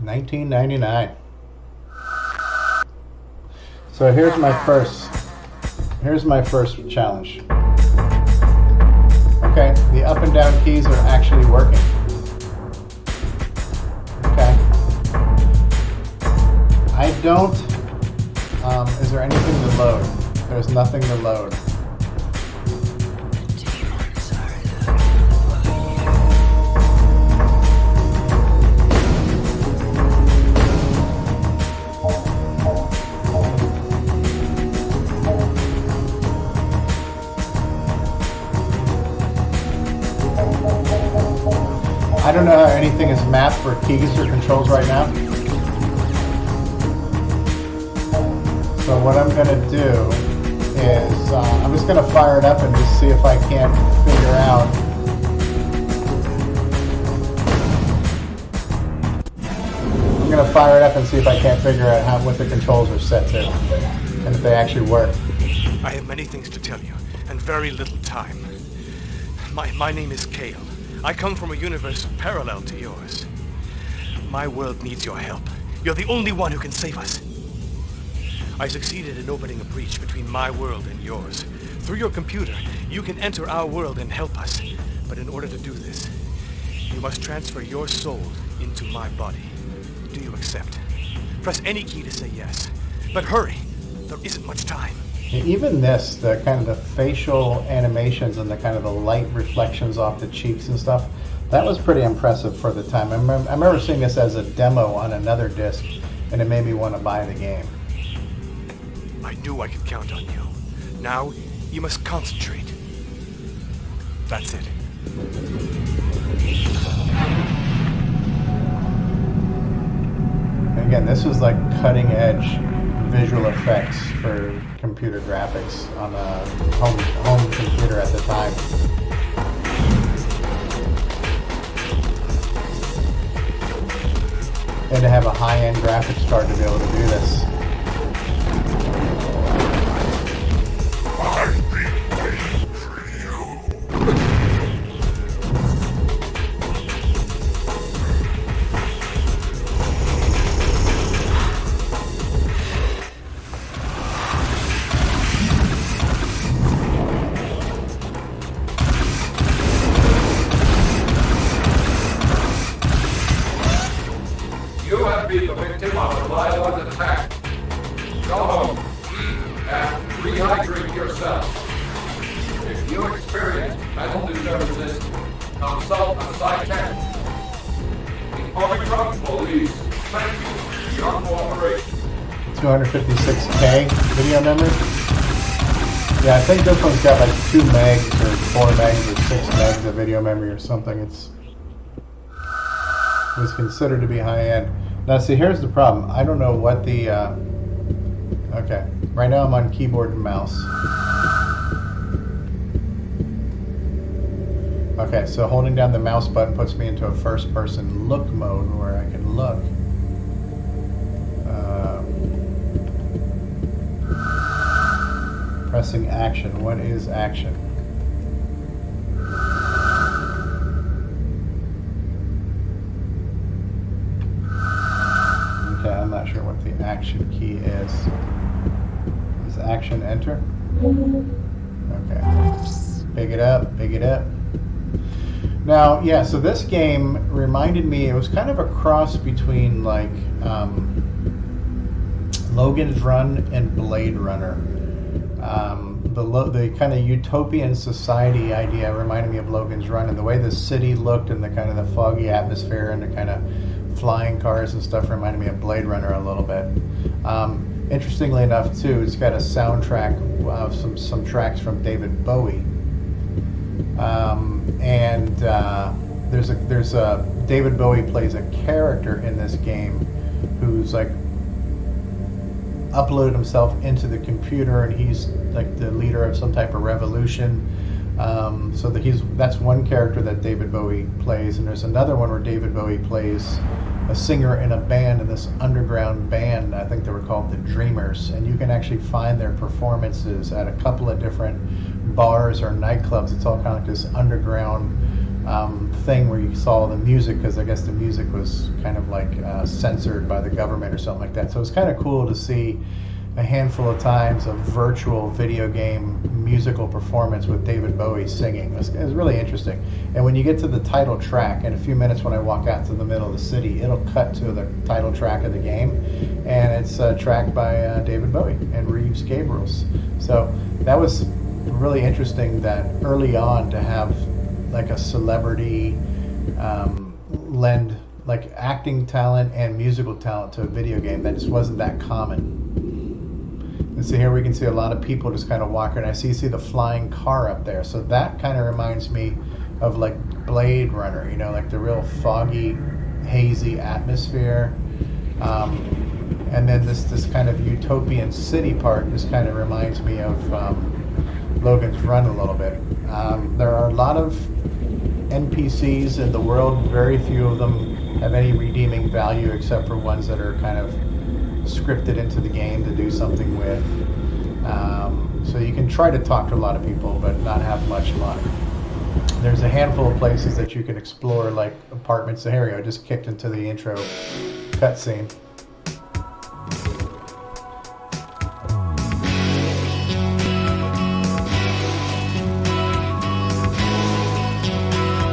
1999. So here's my first challenge. Okay, the up and down keys are actually working. Okay. I don't, is there anything to load? There's nothing to load. I don't know how anything is mapped for keys or controls right now. So what I'm going to do is I'm just going to fire it up and just see if I can't figure out. I'm going to fire it up and see if I can't figure out what the controls are set to and if they actually work. I have many things to tell you and very little time. My name is Kale. I come from a universe parallel to yours. My world needs your help. You're the only one who can save us. I succeeded in opening a breach between my world and yours. Through your computer, you can enter our world and help us. But in order to do this, you must transfer your soul into my body. Do you accept? Press any key to say yes. But hurry, there isn't much time. Even this, the kind of the facial animations and the kind of the light reflections off the cheeks and stuff, that was pretty impressive for the time. I remember seeing this as a demo on another disc, and it made me want to buy the game. I knew I could count on you. Now, you must concentrate. That's it. And again, this was like cutting edge visual effects for computer graphics on a home computer at the time. And to have a high-end graphics card to be able to do this. You have been the victim of a violent attack. Go home and rehydrate yourself. If you experience mental disturbances, consult a psychiatrist. The Omicron Police thank you for your cooperation. 256K video memory. Yeah, I think this one's got like 2 megs or 4 megs or 6 megs of video memory or something. It was considered to be high end. Now see, here's the problem. I don't know what the okay, right now I'm on keyboard and mouse. Okay, so holding down the mouse button puts me into a first person look mode where I can look. Pressing action. What is action? Okay, I'm not sure what the action key is. Is action enter? Okay. Big it up, big it up. Now, yeah, so this game reminded me, it was kind of a cross between like Logan's Run and Blade Runner. The kind of utopian society idea reminded me of Logan's Run, and the way the city looked and the kind of the foggy atmosphere and the kind of flying cars and stuff reminded me of Blade Runner a little bit. Interestingly enough, too, it's got a soundtrack, some tracks from David Bowie, and there's a David Bowie plays a character in this game who's like uploaded himself into the computer, and he's like the leader of some type of revolution. So that's one character that David Bowie plays, and there's another one where David Bowie plays a singer in a band, in this underground band. I think they were called the Dreamers, and you can actually find their performances at a couple of different bars or nightclubs. It's all kind of like this underground thing where you saw the music, because I guess the music was kind of like censored by the government or something like that. So it's kind of cool to see a handful of times of virtual video game musical performance with David Bowie singing. It was really interesting. And when you get to the title track, in a few minutes when I walk out to the middle of the city, it'll cut to the title track of the game, and it's tracked by David Bowie and Reeves Gabriels. So that was really interesting that early on to have like a celebrity lend like acting talent and musical talent to a video game that just wasn't that common. And so here we can see a lot of people just kind of walking. I see the flying car up there. So that kind of reminds me of like Blade Runner, you know, like the real foggy, hazy atmosphere. And then this kind of utopian city part just kind of reminds me of Logan's Run a little bit. There are a lot of NPCs in the world. Very few of them have any redeeming value except for ones that are kind of scripted into the game to do something with. So you can try to talk to a lot of people, but not have much luck. There's a handful of places that you can explore, like apartments. Here we go, just kicked into the intro cutscene.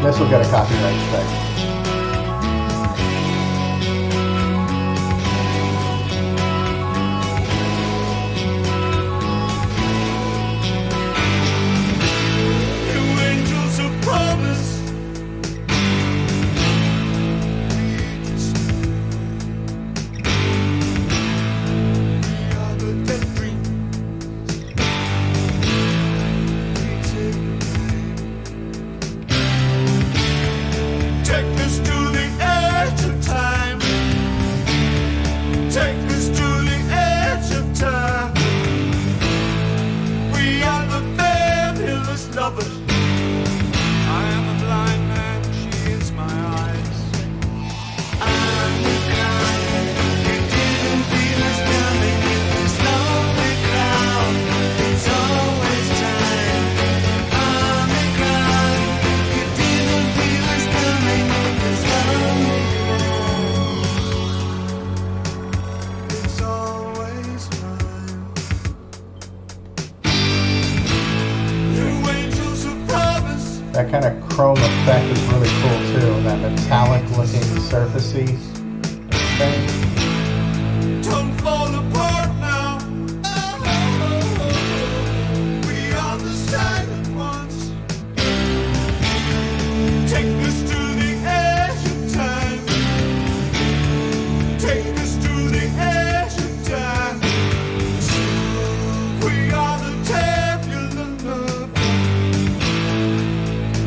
This will get a copyright strike. That kind of chrome effect is really cool too, that metallic looking surfacey thing. Don't fall apart now. We are the silent ones. Take us to the edge of time. Take us to the edge of time. We are the tabular love.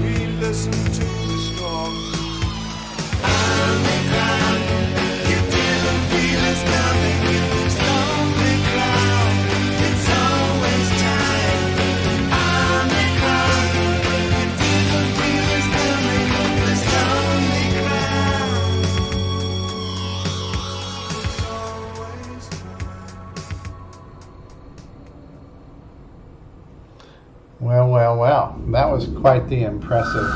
We listen to the storm. On the ground, you didn't feel us coming in this lonely crowd. It's always time. On the ground, you didn't feel us coming in this lonely crowd. It's always Well, that was quite the impressive.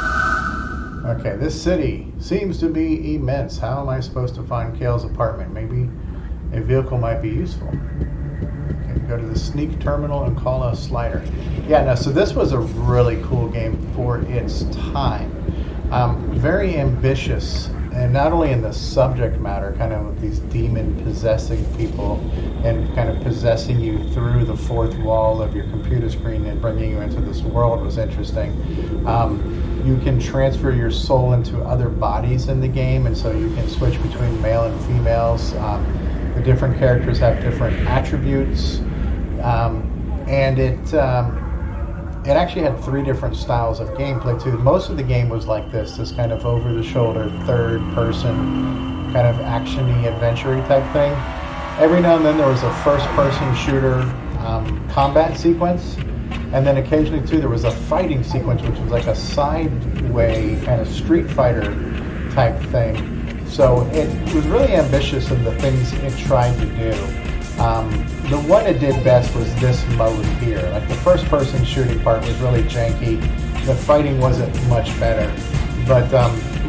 Okay, this city seems to be immense. How am I supposed to find Kale's apartment? Maybe a vehicle might be useful. Okay, go to the sneak terminal and call a slider. Yeah, no, so this was a really cool game for its time. Very ambitious, and not only in the subject matter, kind of with these demon possessing people and kind of possessing you through the fourth wall of your computer screen and bringing you into this world was interesting. You can transfer your soul into other bodies in the game, and so you can switch between male and females. The different characters have different attributes, and it actually had 3 different styles of gameplay too. Most of the game was like this kind of over-the-shoulder, third-person, kind of action-y, adventure-y type thing. Every now and then there was a first-person shooter combat sequence, and then occasionally too there was a fighting sequence, which was like a sideway kind of Street Fighter type thing. So it was really ambitious in the things it tried to do. The one it did best was this mode here. Like the first person shooting part was really janky. The fighting wasn't much better. But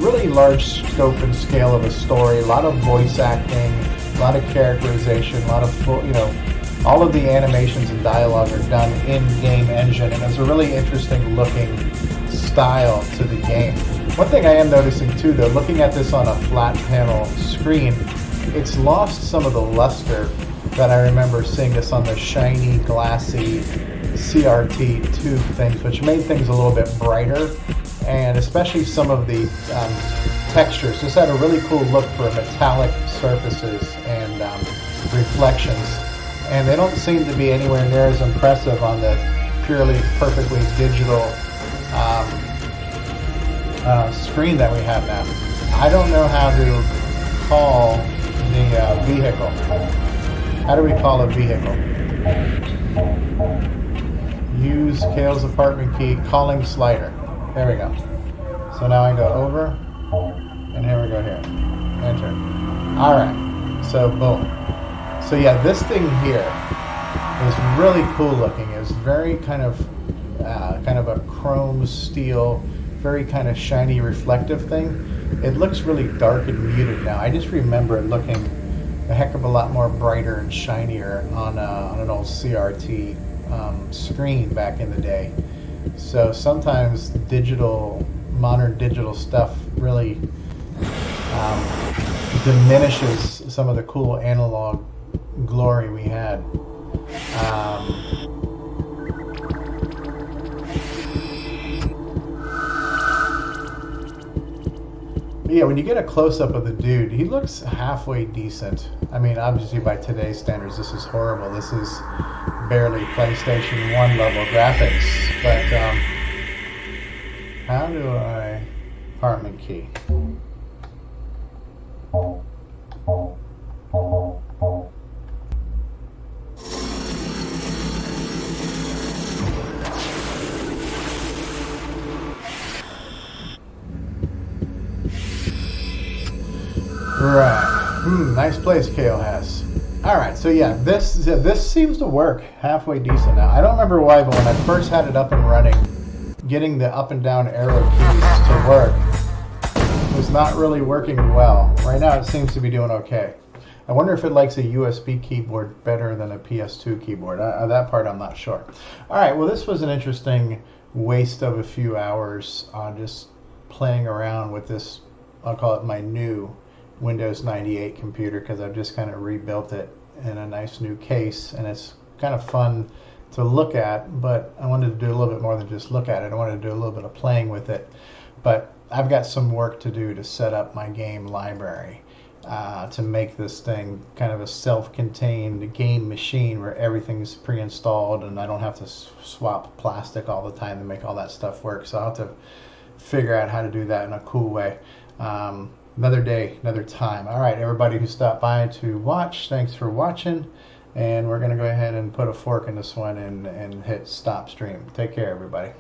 really large scope and scale of a story, a lot of voice acting, a lot of characterization, a lot of, all of the animations and dialogue are done in-game engine, and it's a really interesting looking style to the game. One thing I am noticing too, though, looking at this on a flat panel screen, it's lost some of the luster that I remember seeing this on the shiny, glassy CRT tube things, which made things a little bit brighter, and especially some of the textures just had a really cool look for metallic surfaces and reflections, and they don't seem to be anywhere near as impressive on the purely perfectly digital screen that we have now. I don't know how to call the vehicle. How do we call a vehicle? Use Kale's apartment key, calling slider. There we go. So now I go over, and here we go here. Enter. Alright, so boom. So yeah, this thing here is really cool looking. It's very kind of a chrome steel, very kind of shiny reflective thing. It looks really dark and muted now. I just remember it looking a heck of a lot more brighter and shinier on an old CRT screen back in the day. So sometimes modern digital stuff really diminishes some of the cool analog glory we had. Yeah, when you get a close-up of the dude, he looks halfway decent. I mean, obviously by today's standards, this is horrible. This is barely PlayStation 1 level graphics. But how do I apartment key? Right. Nice place Kale has. Alright, so yeah, this seems to work halfway decent now. I don't remember why, but when I first had it up and running, getting the up and down arrow keys to work was not really working well. Right now it seems to be doing okay. I wonder if it likes a USB keyboard better than a PS2 keyboard. That part I'm not sure. Alright, well this was an interesting waste of a few hours on just playing around with this, I'll call it my new Windows 98 computer, because I've just kind of rebuilt it in a nice new case, and it's kind of fun to look at, but I wanted to do a little bit more than just look at it. I wanted to do a little bit of playing with it, but I've got some work to do to set up my game library to make this thing kind of a self-contained game machine where everything's pre-installed and I don't have to swap plastic all the time to make all that stuff work. So I'll have to figure out how to do that in a cool way. Another day, another time. All right, everybody who stopped by to watch, thanks for watching. And we're going to go ahead and put a fork in this one and hit stop stream. Take care, everybody.